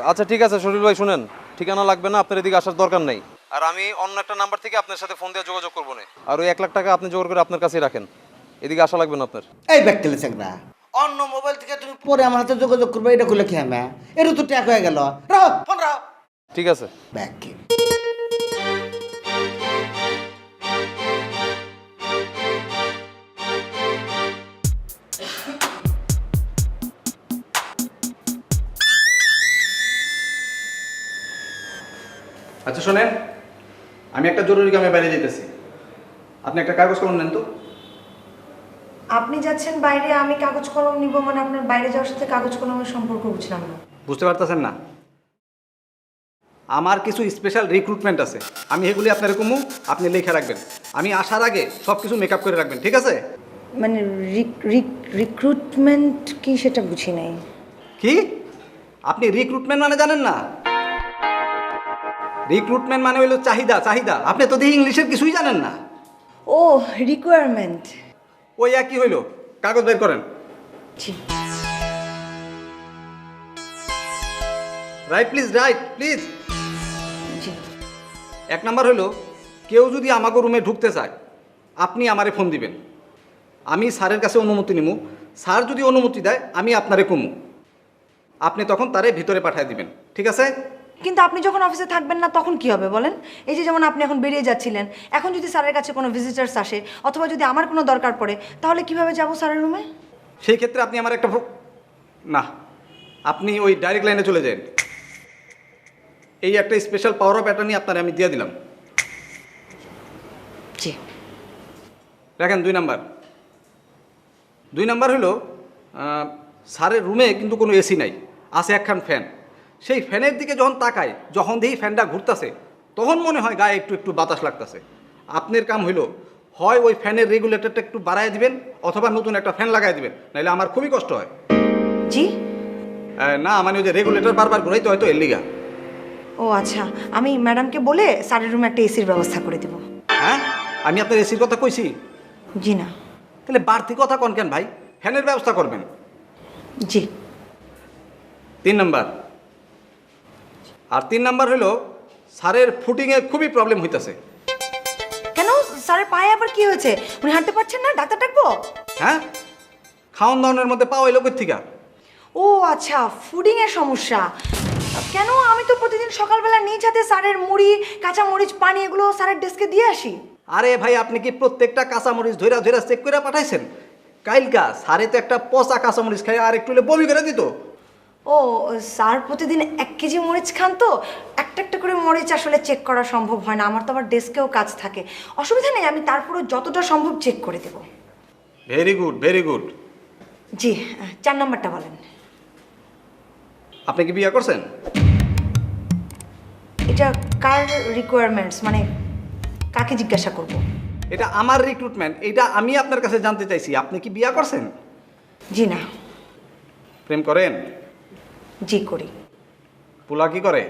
আচ্ছা ঠিক আছে শরীর ভাই, শুনেন, ঠিকানা লাগবে না, আপনার এদিকে আসার দরকার নেই। আর আমি অন্য একটা নাম্বার থেকে আপনার সাথে ফোন দিয়ে যোগাযোগ করবো না। আর ওই 1 লাখ টাকা আপনি জোগাড় করে আপনার কাছেই রাখেন, এদিকে আসা লাগবে না আপনার। এই ব্যাগ কেলে না, অন্য মোবাইল থেকে তুমি পরে আমার হাতে যোগাযোগ করবে, এটা করলে কি হ্যাঁ এটা তো ট্যাক হয়ে গেল। রাও ফোন রাও। ঠিক আছে। ব্যাগ কে আচ্ছা শোনেন, আমি একটা জরুরি কামে বাইরে যেতেছি, আপনি একটা কাগজ কলম নেন তো। আপনি যাচ্ছেন বাইরে, আমি কাগজ কলম নিব মানে আপনার বাইরে যাওয়ার সাথে কাগজ কলমের সম্পর্ক বুঝলাম না। বুঝতে পারতেছেন না? আমার কিছু স্পেশাল রিক্রুটমেন্ট আছে, আমি এগুলি আপনার কমু, আপনি লেখা রাখবেন। আমি আসার আগে সব কিছু মেকআপ করে রাখবেন, ঠিক আছে? মানে রিক্রুটমেন্ট কি সেটা বুঝি নাই। কি আপনি রিক্রুটমেন্ট মানে জানেন না? রিক্রুটমেন্ট মানে হইলো চাহিদা, চাহিদা। আপনি তো দেখি ইংলিশের কিছুই জানেন না। ও রিকোয়ারমেন্ট। ওই একই হইলো, কাগজ বের করেন। জি। Right please, right please. জি। 1 নাম্বার হইলো, কেউ যদি আমাকে রুমে ঢুকতে চায় আপনি আমারে ফোন দিবেন, আমি স্যারের কাছে অনুমতি নিমু। স্যার যদি অনুমতি দেয় আমি আপনারে কমু, আপনি তখন তারে ভিতরে পাঠিয়ে দিবেন, ঠিক আছে? কিন্তু আপনি যখন অফিসে থাকবেন না তখন কি হবে বলেন? এই যে যেমন আপনি এখন বেরিয়ে যাচ্ছিলেন, এখন যদি স্যারের কাছে কোনো ভিজিটার্স আসে অথবা যদি আমার কোনো দরকার পড়ে তাহলে কিভাবে যাব স্যারের রুমে? সেই ক্ষেত্রে আপনি আমার একটা না, আপনি ওই ডাইরেক্ট লাইনে চলে যান। এই একটা স্পেশাল পাওয়ার অফ অ্যাটর্নি আপনারে আমি দিয়ে দিলাম। জি। দেখেন 2 নাম্বার। 2 নাম্বার হলো, স্যারের রুমে কিন্তু কোনো এসি নাই, আছে একখান ফ্যান। সেই ফ্যানের দিকে যখন তাকায়, যখন দেখি ফ্যানটা ঘুরতেছে তখন মনে হয় গায়ে একটু একটু বাতাস লাগতেছে। আপনার কাম হইলো, হয় ওই ফ্যানের রেগুলেটরটা একটু বাড়ায় দিবেন অথবা নতুন একটা ফ্যান লাগাই দিবেন, নাহলে আমার খুবই কষ্ট হয়। জি। না মানে ওই যে রেগুলেটর বারবার ঘুরাই তো হয়তো এর লিগা। ও আচ্ছা, আমি ম্যাডামকে বলে স্যারের রুমে একটা এসির ব্যবস্থা করে দেব। হ্যাঁ, আমি আপনার এসির কথা কইছি? জি না। তাহলে বাড়তি কথা কন কেন ভাই? ফ্যানের ব্যবস্থা করবেন। জি। 3 নাম্বার। আর 3 নাম্বার হলো, স্যারের ফুটিংয়ে খুবই প্রবলেম হইতেছে। কেন স্যারের পায়ে আবার কি হয়েছে? উনি হাঁটতে পারছেন না? ডাক্তার ডাকবো? হ্যাঁ, খাওয়ান দাওয়ানোর মধ্যে পাওয়া এলো কোথেকে? ও আচ্ছা, ফুডিং এর সমস্যা। কেন, আমি তো প্রতিদিন সকালবেলা নিজ হাতে স্যারের মুড়ি, কাঁচা মরিচ, পানি এগুলো স্যারের ডেস্কে দিয়ে আসি। আরে ভাই, আপনি কি প্রত্যেকটা কাঁচামরিচ ধইরা ধইরা চেক করে পাঠাইছেন? কাইলকা স্যারে তো একটা পচা কাঁচামরিচ খাই আর একটু হলে বমি করে দিত। ও স্যার প্রতিদিন 1 কেজি মরিচ খান, তো একটা একটা করে মরিচ আসলে চেক করা সম্ভব হয় না। আমার তো আবার ডেস্কেও কাজ থাকে, অসুবিধা নেই, আমি তারপরে যতটা সম্ভব চেক করে দেব। Very good, very good. জি, 4 নম্বরটা বলেন। আপনি কি বিয়ে করছেন? এটা কার রিকোয়ারমেন্টস, মানে কাকে জিজ্ঞাসা করব? এটা আমার রিক্রুটমেন্ট, এটা আমি আপনার কাছে জানতে চাইছি, আপনি কি বিয়ে করছেন? জি না। প্রেম করেন? জি করি। পোলা কি করে?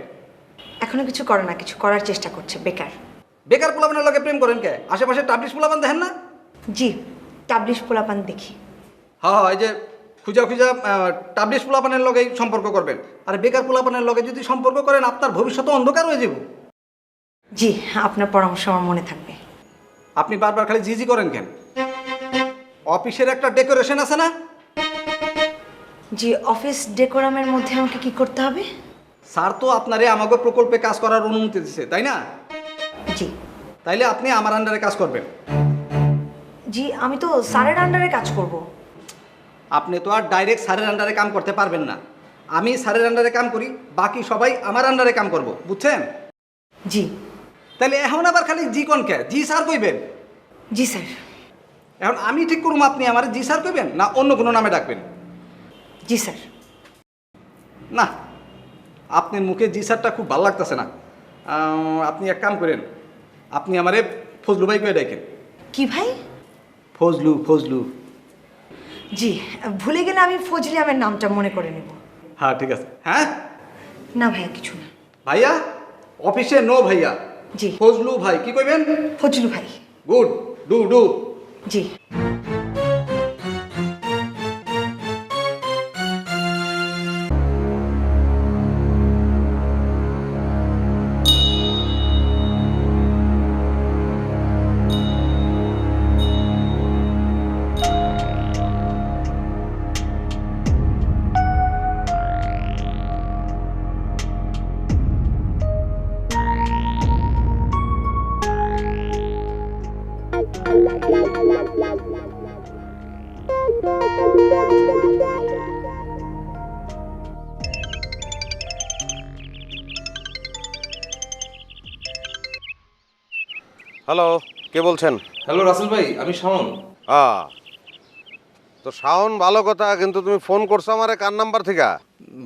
এখনো কিছু করে না, কিছু করার চেষ্টা করছে, বেকার। বেকার পোলাপানের লগে প্রেম করেন কে? আশেপাশে টাবলিশ পোলাপান দেখেন না? জি, টাবলিশ পোলাপান দেখি। হ্যাঁ, এই যে খুঁজা খুঁজা টাবলিশ পোলাপানের লগেই সম্পর্ক করবেন। আর বেকার পোলাপানের লগে যদি সম্পর্ক করেন আপনার ভবিষ্যৎ অন্ধকার হয়ে যাব। জি, আপনার পরামর্শ আমার মনে থাকবে। আপনি বারবার খালি জিজি করেন কেন? অফিসের একটা ডেকোরেশন আছে না? জি, অফিস ডেকোরামের মধ্যে আমাকে কি করতে হবে? স্যার তো আপনারে আমাকে প্রকল্পে কাজ করার অনুমতি দিচ্ছে, তাই না? জি। তাইলে আপনি আমার আন্ডারে কাজ করবেন। জি, আমি তো স্যারের আন্ডারে কাজ করব। আপনি তো আর ডাইরেক্ট স্যারের আন্ডারে কাম করতে পারবেন না। আমি স্যারের আন্ডারে কাম করি, বাকি সবাই আমার আন্ডারে কাম করব, বুঝছেন? জি। তাহলে এখন আবার খালি জি কোন কে জি স্যার কইবেন? জি স্যার। এখন আমি ঠিক করুম আপনি আমার জি স্যার কইবেন না অন্য কোনো নামে ডাকবেন? জি স্যার। না, আপনার মুখে জি স্যারটা খুব ভালো লাগতেছে না। আপনি এক কাম করেন, আপনি আমারে ফজলু ভাই কয়ে ডাকেন। কি ভাই? ফজলু, ফজলু। জি, ভুলে গেলে আমি ফজলি আমের নামটা মনে করে নেব। হ্যাঁ ঠিক আছে। হ্যাঁ না ভাইয়া, কিছু না। ভাইয়া অফিসে নো ভাইয়া। জি। ফজলু ভাই কি কইবেন? ফজলু ভাই। Good, do do. জি। হ্যালো, কে বলছেন? হ্যালো রাসেল ভাই, আমি শাওন। তো শাওন, ভালো কথা, কিন্তু তুমি ফোন করছো আমারে কার নাম্বার থেকে?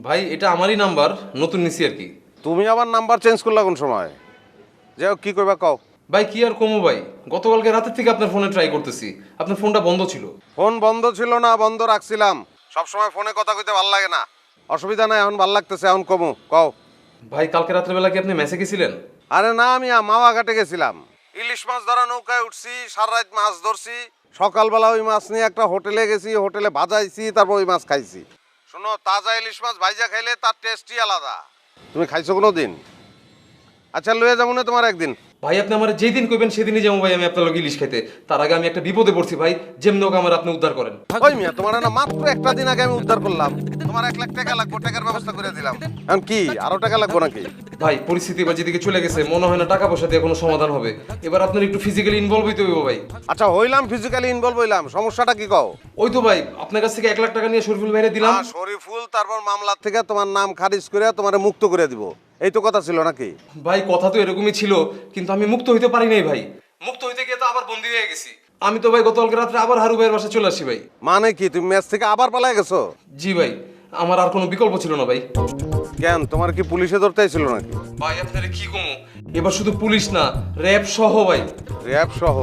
ভাই এটা আমারই নাম্বার, নতুন নিছি আর কি। তুমি আবার নাম্বার চেঞ্জ করলা কোন সময়? যাই হোক, কি কইবা কও। ভাই কি আর কমো ভাই, গতকালকে রাতের থেকে আপনার ফোনে ট্রাই করতেছি, আপনার ফোনটা বন্ধ ছিল। ফোন বন্ধ ছিল না, বন্ধ রাখছিলাম। সব সময় ফোনে কথা কইতে ভালো লাগে না। অসুবিধা নাই, এখন ভাল লাগতেছে, এখন কমু, কও। ভাই কালকে রাত্রেবেলা কি আপনি মেসে গেছিলেন? আরে না, আমি মাওয়া ঘাটে গেছিলাম। ইলিশ মাছ ধরা নৌকায় উঠছি, সারা রাত মাছ ধরছি। সকালবেলা ওই মাছ নিয়ে একটা হোটেলে গেছি, হোটেলে ভাজাইছি, তারপর ওই মাছ খাইছি। শোনো, তাজা ইলিশ মাছ ভাইজা খাইলে তার টেস্টই আলাদা। তুমি খাইছো কোনো দিন? আচ্ছা, লয়ে যাবো না তোমার একদিন। ভাই আপনি আমার যেই দিন কইবেন সেদিনই যাবো ভাই, আমি আপনার লগে ইলিশ খাইতে। তার আগে আমি একটা বিপদে পড়ছি ভাই, যেমনি হোক আমার আপনি উদ্ধার করেন। ওই মিয়া, তোমার না মাত্র একটা দিন আগে আমি উদ্ধার করলাম। তোমার 1 লাখ টাকা লাগবে, টাকার ব্যবস্থা করে দিলাম। এখন কি আরো টাকা লাগবে নাকি? ভাই পরিস্থিতি বা যেদিকে চলে গেছে, মনে হয় না টাকা পয়সা দিয়ে কোনো সমাধান হবে। এবার আপনার একটু ফিজিক্যালি ইনভলভ হইতে হবে ভাই। আচ্ছা হইলাম, ফিজিক্যালি ইনভলভ হইলাম, সমস্যাটা কি কও? ওই তো ভাই আপনার কাছ থেকে 1 লাখ টাকা নিয়ে শরীফুল ভাইরে দিলাম। শরীফুল তারপর মামলার থেকে তোমার নাম খারিজ করে তোমারে মুক্ত করে দিব, এই তো কথা ছিল নাকি? ভাই কথা তো এরকমই ছিল, কিন্তু আমি মুক্ত হইতে পারি নাই ভাই। মুক্ত হইতে গিয়ে তো আবার বন্দী হয়ে গেছি। আমি তো ভাই গতকালকে রাত্রে আবার হারু ভাইয়ের বাসায় চলে আসি ভাই। মানে কি, তুমি ম্যাচ থেকে আবার পালাই গেছো? জি ভাই, আমার আর কোনো বিকল্প ছিল না ভাই। কেন, তোমার কি পুলিশে ধরতে ছিল নাকি? ভাই আপনারা কি কমু, এবার শুধু পুলিশ না, র‍্যাব সহ ভাই। র‍্যাব সহ?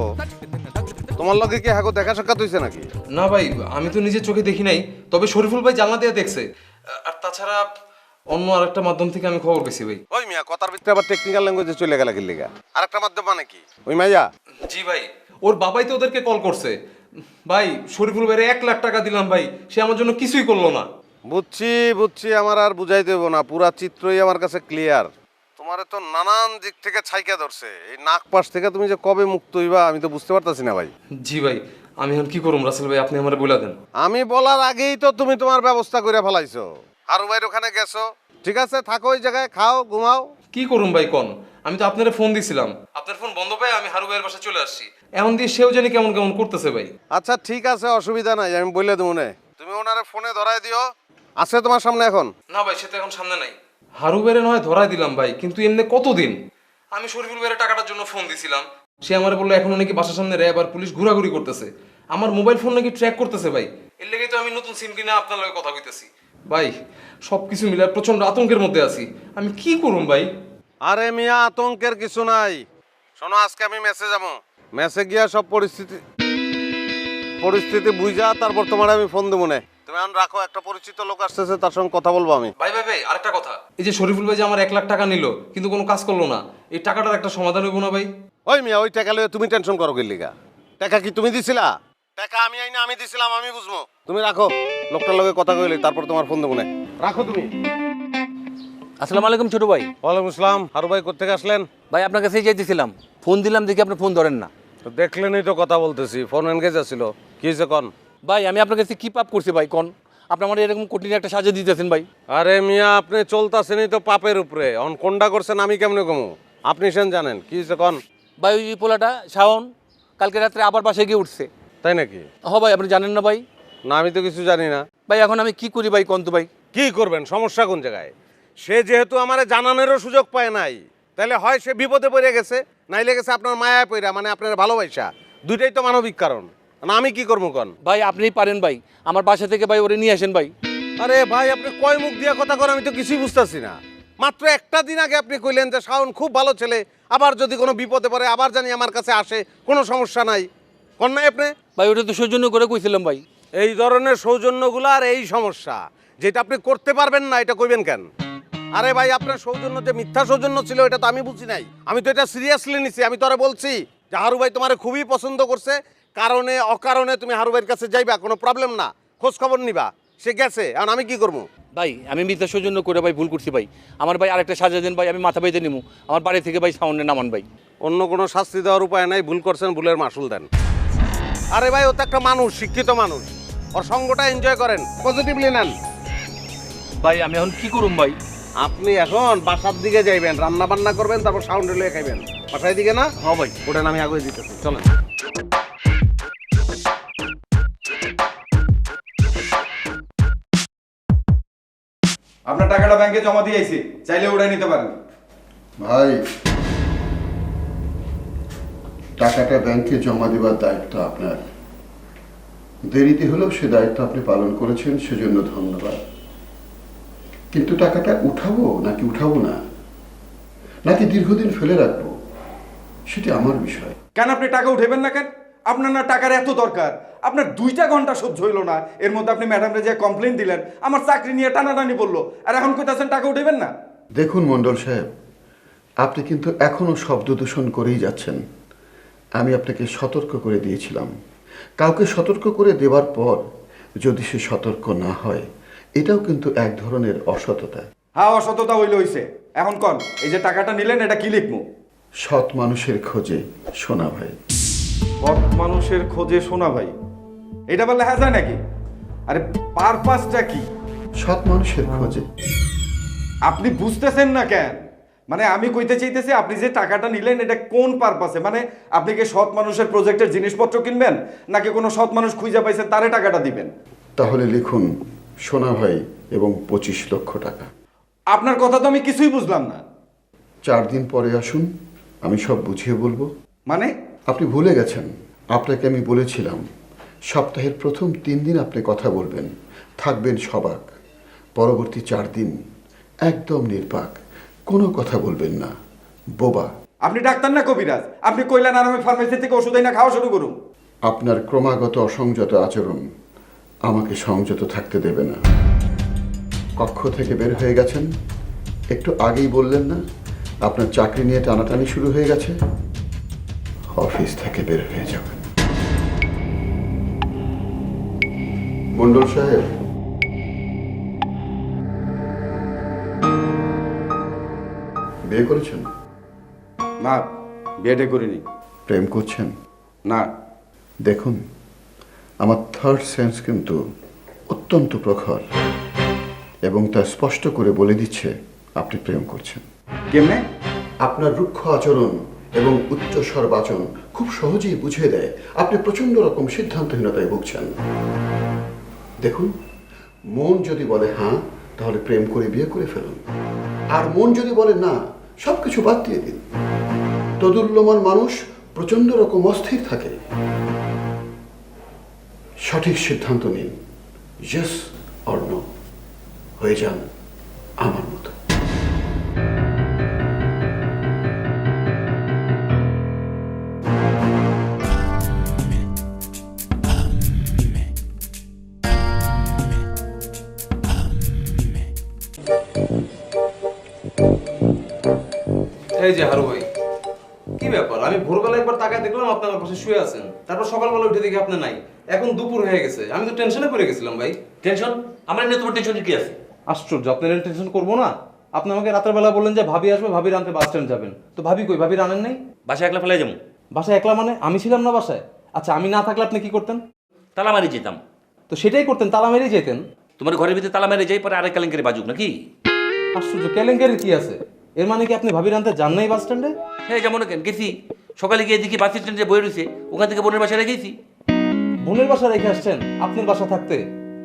তোমার লগে কি হাগো দেখা সাক্ষাৎ হইছে নাকি? না ভাই, আমি তো নিজের চোখে দেখি নাই, তবে শরীফুল ভাই জানলা দিয়ে দেখছে। আর তাছাড়া অন্য আরেকটা মাধ্যম থেকে আমি খবর পেয়েছি ভাই। ওই মিয়া, কথার ভিতরে আবার টেকনিক্যাল ল্যাঙ্গুয়েজে চলে গেল কি লিগা? আরেকটা মাধ্যম মানে কি? ওই মাইয়া? জি ভাই, ওর বাবাই তো ওদেরকে কল করছে ভাই। শরীফুল ভাইরে 1 লাখ টাকা দিলাম ভাই, সে আমার জন্য কিছুই করলো না। বুঝছি বুঝছি, আমার আর বুঝাই দেব না, পুরা চিত্রই আমার কাছে ক্লিয়ার। তোমারে তো নানান দিক থেকে ছাইকা ধরছে, এই নাক পাশ থেকে তুমি যে কবে মুক্ত হইবা আমি তো বুঝতে পারতাছি না ভাই। জি ভাই, আমি এখন কি করুম রাসেল ভাই, আপনি আমারে বলে দেন। আমি বলার আগেই তো তুমি তোমার ব্যবস্থা করে ফেলাইছো। হারু ভাইয়ের ওখানে গেছো, ঠিক আছে, থাকো ওই জায়গায়, খাও ঘুমাও। কি করুম ভাই কোন, আমি তো আপনারে ফোন দিছিলাম, আপনার ফোন বন্ধ পাই আমি হারু ভাইয়ের বাসায় চলে আসছি। এখন দিয়ে সেও জানি কেমন কেমন করতেছে ভাই। আচ্ছা ঠিক আছে, অসুবিধা নাই, আমি বলে দেবো না। তুমি ওনারে ফোনে ধরাই দিও। আছে তোমার সামনে এখন? না ভাই, সে তো এখন সামনে নাই। হারু ভাইরে নয় ধরাই দিলাম ভাই, কিন্তু এমনি কতদিন? আমি শরীফুল ভাইয়ের টাকাটার জন্য ফোন দিছিলাম, সে আমারে বললো এখন নাকি বাসার সামনে র‍্যাব আর পুলিশ ঘোরাঘুরি করতেছে, আমার মোবাইল ফোন নাকি ট্র্যাক করতেছে ভাই। এর লেগেই তো আমি নতুন সিম কিনে আপনার লগে কথা কইতেছি ভাই। সবকিছু মিলে প্রচন্ড আতঙ্কের মধ্যে আছি, আমি কি করুম ভাই? আরে মিয়া, আতঙ্কের কিছু নাই। শোনো, আজকে আমি মেসে যাবো, মেসে গিয়া সব পরিস্থিতি বুঝা তারপর তোমার আমি ফোন দেবো না। তুমি এখন রাখো, একটা পরিচিত লোক আসতেছে, তার সঙ্গে কথা বলবো আমি। ভাই ভাই ভাই, আরেকটা কথা, এই যে শরীফুল ভাই যে আমার 1 লাখ টাকা নিল কিন্তু কোনো কাজ করলো না, এই টাকাটার একটা সমাধান হইব না ভাই? ওই মিয়া, ওই টাকা লইয়া তুমি টেনশন করো কি লিগা? টাকা কি তুমি দিছিলা? টাকা আমি আইনা আমি দিছিলাম, আমি বুঝবো। তুমি রাখো, লোকটার লগে কথা কইলে তারপর তোমার ফোন দেবো না। রাখো তুমি। আসসালামু আলাইকুম ছোট ভাই। ওয়ালাইকুম আসসালাম। হারু ভাই কোথেকে আসলেন? ভাই আপনার কাছেই যাইতেছিলাম, ফোন দিলাম দেখি আপনি ফোন ধরেন না। তো দেখলেনই তো কথা বলতেছি, ফোন এনগেজ আছিল। কি হয়েছে কন? ভাই আমি আপনার কাছে কি পাপ করছি ভাই কন? আপনি আমার এরকম কঠিন একটা সাজা দিতেছেন ভাই। আরে মিয়া, আপনি চলতেছেনই তো পাপের উপরে, অন কোনটা করছেন আমি কেমনে কমু? আপনি সেন জানেন। কি হয়েছে কন? ভাই ওই পোলাটা শাওন কালকে রাত্রে আবার বাসায় গিয়ে উঠছে। তাই নাকি? ভাই আপনি জানেন না ভাই? না, আমি তো কিছু জানি না ভাই। এখন আমি কি করি ভাই কন তো ভাই? কি করবেন? সমস্যা কোন জায়গায়? সে যেহেতু আমারে জানানোরও সুযোগ পায় নাই, তাহলে হয় সে বিপদে পড়ে গেছে, নাইলে গেছে আপনার মায়ায় পড়া, মানে আপনার ভালোবাসা। দুইটাই তো মানবিক কারণ। না আমি কি করবো কন? ভাই আপনিই পারেন ভাই, আমার বাসা থেকে ভাই ওরে নিয়ে আসেন ভাই। আরে ভাই আপনি কয় মুখ দিয়া কথা কর, আমি তো কিছুই বুঝতেছি না। মাত্র একটা দিন আগে আপনি কইলেন যে শাওন খুব ভালো ছেলে, আবার যদি কোনো বিপদে পড়ে আবার জানি আমার কাছে আসে, কোনো সমস্যা নাই। কোন নাই আপনি? ভাই ওটা তো সৌজন্য করে কইছিলাম ভাই। এই ধরনের সৌজন্যগুলো আর এই সমস্যা, যেটা আপনি করতে পারবেন না এটা কইবেন কেন? আরে ভাই আপনার সৌজন্য যে মিথ্যা সৌজন্য ছিল এটা তো আমি বুঝি নাই, আমি তো এটা সিরিয়াসলি নিছি। আমি তোরা বলছি যে হারু ভাই তোমারে খুবই পছন্দ করছে, কারণে অকারণে তুমি হারু ভাইয়ের কাছে যাইবা, কোনো প্রবলেম না, খোঁজ খবর নিবা। সে গেছে, এখন আমি কি করবো? ভাই আমি মিথ্যা সৌজন্য করে ভাই ভুল করছি ভাই, আমার ভাই আরেকটা সাজা দেন ভাই, আমি মাথা বাইতে নিমু, আমার বাড়ি থেকে ভাই সাউন্ডে নামান ভাই। অন্য কোনো শাস্তি দেওয়ার উপায় নাই, ভুল করছেন, ভুলের মাসুল দেন। আরে ভাই ও তো একটা মানুষ, শিক্ষিত মানুষ, ওর সঙ্গটা এনজয় করেন, পজিটিভলি নেন। ভাই আমি এখন কি করুম ভাই? আপনি এখন বাসার দিকে যাইবেন, রান্না বান্না করবেন, তারপর সাউন্ড লয়ে খাইবেন। বাসায় দিকে না? হ্যাঁ ভাই। ওটা আমি আগে দিতেছি, চলেন। আপনার টাকাটা ব্যাংকে জমা দিয়ে আইছি, চাইলে উড়াই নিতে পারেন। ভাই, টাকাটা ব্যাংকে জমা দেওয়ার দায়িত্ব আপনার। দেরিতে হলেও সে দায়িত্ব আপনি পালন করেছেন, সেজন্য ধন্যবাদ। কিন্তু টাকাটা উঠাবো নাকি উঠাবো না, নাকি দীর্ঘদিন ফেলে রাখবো, সেটি আমার বিষয়। কেন আপনি টাকা উঠাবেন না কেন? আপনার না টাকার এত দরকার, আপনার 2টা ঘন্টা সহ্য হইল না, এর মধ্যে আপনি ম্যাডামরে যে কমপ্লেন দিলেন, আমার চাকরি নিয়ে টানাটানি বললো, আর এখন কইতাছেন টাকা উঠাবেন না। দেখুন মণ্ডল সাহেব, আপনি কিন্তু এখনো শব্দ দূষণ করেই যাচ্ছেন। আমি আপনাকে সতর্ক করে দিয়েছিলাম, কাউকে সতর্ক করে দেওয়ার পর যদি সে সতর্ক না হয়, এটাও কিন্তু এক ধরনের অসততা। হ্যাঁ, অসততা হইলে হইছে। এখন কন, এই যে টাকাটা নিলেন এটা কি লিখবো? সৎ মানুষের খোঁজে সোনা ভাই। সৎ মানুষের খোঁজে সোনা ভাই, এটা বললে হ্যাঁ যায় নাকি? আরে পারপাসটা কি? সৎ মানুষের খোঁজে। আপনি বুঝতেছেন না কেন? মানে আমি কইতে চাইতেছি আপনি যে টাকাটা নিলেন এটা কোন পারপাসে? মানে আপনি কি সৎ মানুষের প্রজেক্টের জিনিসপত্র কিনবেন, নাকি কোনো সৎ মানুষ খুঁজে পাইছেন তারে টাকাটা দিবেন? তাহলে লিখুন সোনা ভাই এবং 25 লক্ষ টাকা। আপনার কথা তো আমি কিছুই বুঝলাম না। 4 দিন পরে আসুন, আমি সব বুঝিয়ে বলবো। মানে? আপনি ভুলে গেছেন, আপনাকে আমি বলেছিলাম সপ্তাহের প্রথম 3 দিন আপনি কথা বলবেন, থাকবেন সবাক। পরবর্তী 4 দিন একদম নির্বাক, কোনো কথা বলবেন না, বোবা। আপনি ডাক্তার না কবিরাজ? আপনি কইলেন আর আমি ফার্মেসি থেকে ওষুধ না খাওয়া শুরু করুন। আপনার ক্রমাগত অসংযত আচরণ আমাকে সংযত থাকতে দেবে না। কক্ষ থেকে বের হয়ে গেছেন, একটু আগেই বললেন না আপনার চাকরি নিয়ে টানাটানি শুরু হয়ে গেছে? অফিস থেকে বের হয়ে যাবেন। মণ্ডল সাহেব, বিয়ে করেছেন? না, বিয়েটা করিনি। প্রেম করছেন? না। দেখুন, আমার থার্ড সেন্স কিন্তু অত্যন্ত প্রখর এবং তা স্পষ্ট করে বলে দিচ্ছে আপনি প্রেম করছেন। কেমনে? আপনার রুক্ষ আচরণ এবং উচ্চস্বর বাচন খুব সহজেই বুঝিয়ে দেয় আপনি প্রচন্ড রকম সিদ্ধান্তহীনতায় ভুগছেন। দেখুন, মন যদি বলে হ্যাঁ, তাহলে প্রেম করে বিয়ে করে ফেলুন। আর মন যদি বলে না, সবকিছু বাদ দিয়ে দিন। তদুল্যমান মানুষ প্রচন্ড রকম অস্থির থাকে। সঠিক সিদ্ধান্ত নিন, ইয়েস অর নো, হয়ে যান আমার মতো। এই যে হারু ভাই, কি ব্যাপার? আমি ভোরবেলা একবার তাকায় দেখলাম আপনি আমার পাশে শুয়ে আছেন, তারপর সকালবেলা উঠে দেখি আপনি নাই। এখন দুপুর হয়ে গেছে, আমি তো টেনশনে পড়ে গেছিলাম ভাই। টেনশন? আমার নিয়ে তোমার টেনশনের কি আছে? আশ্চর্য, আপনার টেনশন করবো না? আপনি আমাকে রাতের বেলা বললেন যে ভাবি আসবে, ভাবির আনতে বাস স্ট্যান্ড যাবেন, তো ভাবি কই? ভাবির আনেন নাই? বাসায় একলা ফেলাই যাবো? বাসায় একলা মানে? আমি ছিলাম না বাসায়? আচ্ছা, আমি না থাকলে আপনি কি করতেন? তালা মারি যেতাম। তো সেটাই করতেন, তালা মেরেই যেতেন। তোমার ঘরের ভিতরে তালা মেরে যাই, পরে আরেক কেলেঙ্কারি বাজুক নাকি? আশ্চর্য, কেলেঙ্কারির কি আছে? এর মানে কি আপনি ভাবির আনতে যান নাই বাস স্ট্যান্ডে? হ্যাঁ, যেমন কেন গেছি, সকালে গিয়ে দেখি বাস স্ট্যান্ডে বয়ে রয়েছে, ওখান থেকে বোনের বাসায় রেখেছি। বোনের বাসা রেখে আসছেন আপনার বাসা থাকতে,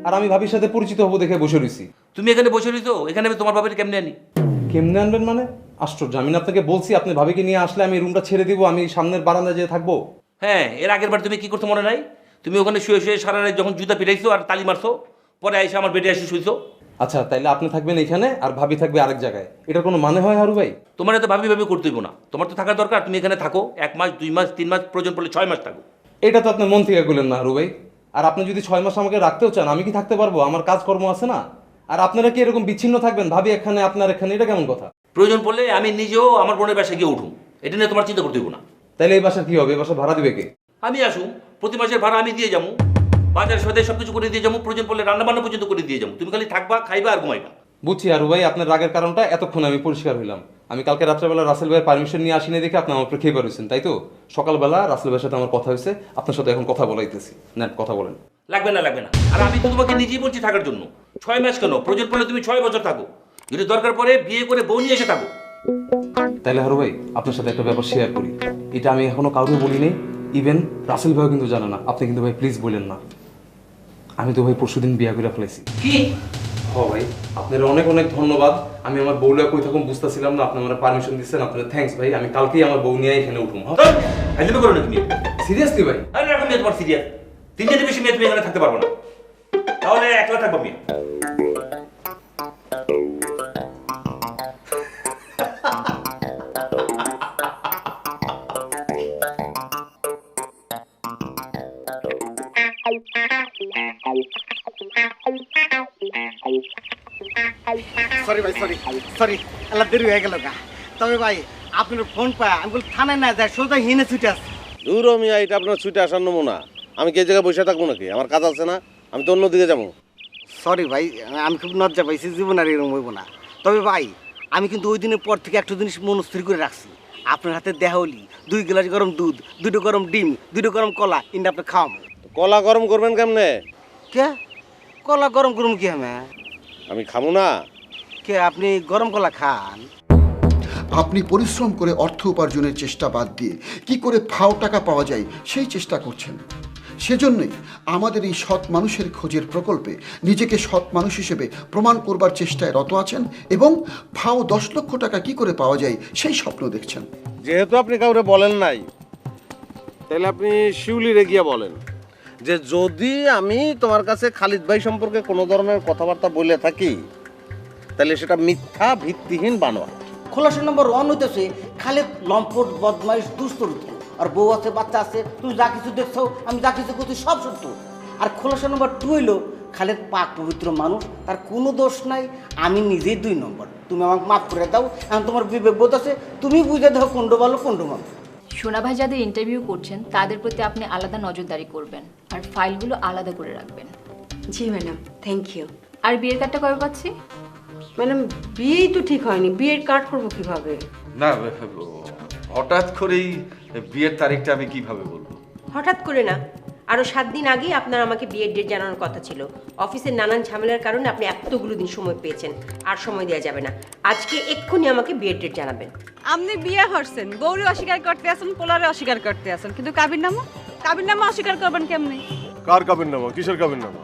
আর আমি ভাবির সাথে পরিচিত হবো দেখে বসে রয়েছি। তুমি এখানে বসে রয়েছো, এখানে আমি তোমার বাবার কেমনে আনি? কেমনে আনবেন মানে? আশ্চর্য, আমি না আপনাকে বলছি আপনি ভাবিকে নিয়ে আসলে আমি রুমটা ছেড়ে দিব, আমি সামনের বারান্দায় যেয়ে থাকবো। হ্যাঁ, এর আগের বার তুমি কি করতে মনে নাই? তুমি ওখানে শুয়ে শুয়ে সারা রাত যখন জুতা পিটাইছো আর তালি মারছো, পরে এসে আমার বেডে এসে শুইছো। আচ্ছা, তাইলে আপনি থাকবেন এখানে আর ভাবি থাকবে আরেক জায়গায়, এটার কোনো মানে হয় হারু ভাই? তোমার এত ভাবি ভাবি করতে হইব না, তোমার তো থাকার দরকার। তুমি এখানে থাকো 1 মাস 2 মাস 3 মাস, প্রয়োজন পড়লে 6 মাস থাকো। এটা তো আপনি মন থেকে বললেন না হারু ভাই। আর আপনি যদি 6 মাস আমাকে রাখতেও চান, আমি কি থাকতে পারবো? আমার কাজকর্ম আছে না। আর আপনারা কি এরকম বিচ্ছিন্ন থাকবেন, ভাবি এখানে আপনার এখানে, এটা কেমন কথা? প্রয়োজন পড়লে আমি নিজেও আমার বোনের বাসায় গিয়ে উঠুম, এটা নিয়ে তোমার চিন্তা করতে হইব না। তাইলে এই বাসার কি হবে? এই বাসা ভাড়া দিবে কে? আমি আসুম, প্রতি মাসের ভাড়া আমি দিয়ে যাবো, বাজার সদাই সবকিছু করে দিয়ে যাবো, প্রয়োজন পড়লে রান্না বান্না পর্যন্ত করে দিয়ে যাবো। তুমি খালি থাকবা, খাইবা আর ঘুমাইবা। বুঝছি হারু ভাই, আপনার রাগের কারণটা এতক্ষণ আমি পরিষ্কার হইলাম। আমি কালকে রাত্রেবেলা রাসেল ভাইয়ের পারমিশন নিয়ে আসিনি দেখে আপনি আমার উপরে খেয়ে পারছেন, তাই তো? সকালবেলা রাসেল ভাইয়ের সাথে আমার কথা হয়েছে, আপনার সাথে এখন কথা বলাইতেছি। নেন, কথা বলেন। লাগবে না, লাগবে না। আর আমি তো তোমাকে নিজেই বলছি থাকার জন্য। 6 মাস কেন, প্রয়োজন পড়লে তুমি 6 বছর থাকো, যদি দরকার পড়ে বিয়ে করে বউ নিয়ে এসে থাকো। তাইলে হারু ভাই, আপনার সাথে একটা ব্যাপার শেয়ার করি। এটা আমি এখনো কাউকে বলি নেই, ইভেন রাসেল ভাইও কিন্তু জানে না। আপনি কিন্তু ভাই প্লিজ বলেন না। আমি তো ভাই পরশুদিন বিয়া করে ফেলেছি। কি? হ ভাই, আপনার অনেক অনেক ধন্যবাদ। আমি আমার বউলা কই থাকুন বুঝতেছিলাম না, আপনি আমার পারমিশন দিচ্ছেন, আপনার থ্যাঙ্কস ভাই। আমি কালকেই আমার বউ নিয়ে এখানে উঠুম। হাইলে করো না তুমি। সিরিয়াসলি ভাই? আরে রাখো মেয়ে, তোমার সিরিয়াস। 3 দিনের বেশি মেয়ে তুমি এখানে থাকতে পারবো না, তাহলে একলা থাকবো মেয়ে। সরি ভাই, সরি সরি, আল্লাহ দেরি হয়ে গেল গা। তবে ভাই আপনার ফোন পায় আমি বল থানায় না যায়, সোজা হিনে ছুটে আসছি। দূর মিয়া, এটা আপনার ছুটে আসার নমুনা। আমি কি এই জায়গায় বসে থাকবো নাকি? আমার কাজ আছে না, আমি তো অন্যদিকে যাবো। সরি ভাই, আমি খুব লজ্জা পাইছি, জীবন আর এরকম হইব না। তবে ভাই আমি কিন্তু ওই দিনের পর থেকে একটা জিনিস মনস্থির করে রাখছি, আপনার হাতে দেহা হলি 2 গ্লাস গরম দুধ, 2টো গরম ডিম, 2টো গরম কলা, ইন্ডা আপনি খাওয়াম। কলা গরম করবেন কেমনে? কে কলা গরম করুম কি আমি? আমি খাবো না। কে আপনি গরম কলা খান? আপনি পরিশ্রম করে অর্থ উপার্জনের চেষ্টা বাদ দিয়ে কি করে ফাও টাকা পাওয়া যায় সেই চেষ্টা করছেন। সেজন্যই আমাদের এই সৎ মানুষের খোঁজের প্রকল্পে নিজেকে সৎ মানুষ হিসেবে প্রমাণ করবার চেষ্টায় রত আছেন এবং ফাও 10 লক্ষ টাকা কি করে পাওয়া যায় সেই স্বপ্ন দেখছেন। যেহেতু আপনি কাউরে বলেন নাই, তাহলে আপনি শিউলিরে গিয়ে বলেন যে যদি আমি তোমার কাছে খালিদ ভাই সম্পর্কে কোনো ধরনের কথাবার্তা বলে থাকি, তাহলে সেটা মিথ্যা, ভিত্তিহীন, বানোয়া। খোলাসা নম্বর 1 হইতেছে খালি লম্পট, বদমাইশ, দুষ্টরুদ্ধ। আর বউ আছে, বাচ্চা আছে, তুমি যা কিছু দেখছো, আমি যা কিছু করছি সব সত্য। আর খোলাসা নম্বর 2 হইলো খালেদ পাক পবিত্র মানুষ, তার কোনো দোষ নাই, আমি নিজেই 2 নম্বর। তুমি আমাকে মাফ করে দাও, এখন তোমার বিবেক বোধ আছে, তুমি বুঝে দাও কোনটা ভালো কোনটা মন্দ। সোনা ভাই যাদের ইন্টারভিউ করছেন তাদের প্রতি আপনি আলাদা নজরদারি করবেন আর ফাইলগুলো আলাদা করে রাখবেন। জি ম্যাডাম, থ্যাংক ইউ। আর বিয়ের কার্ডটা কবে পাচ্ছি? ম্যাডাম বিয়েই তো ঠিক হয়নি, বিয়ের কার্ড করবো কিভাবে? না, হঠাৎ করেই বিয়ের তারিখটা আমি কিভাবে বলবো? হঠাৎ করে না, আরও 7 দিন আগেই আপনার আমাকে বিয়ের ডেট জানানোর কথা ছিল। অফিসের নানান ঝামেলার কারণে আপনি এতগুলো দিন সময় পেয়েছেন, আর সময় দেওয়া যাবে না। আজকে এক্ষুনি আমাকে বিয়ের ডেট জানাবেন। আপনি বিয়ে করছেন, বউরে অস্বীকার করতে আসেন, পোলারে অস্বীকার করতে আসেন, কিন্তু কাবির নামা অস্বীকার করবেন কেমনে? কার কাবিন নামা? কিসের কাবিন নামা?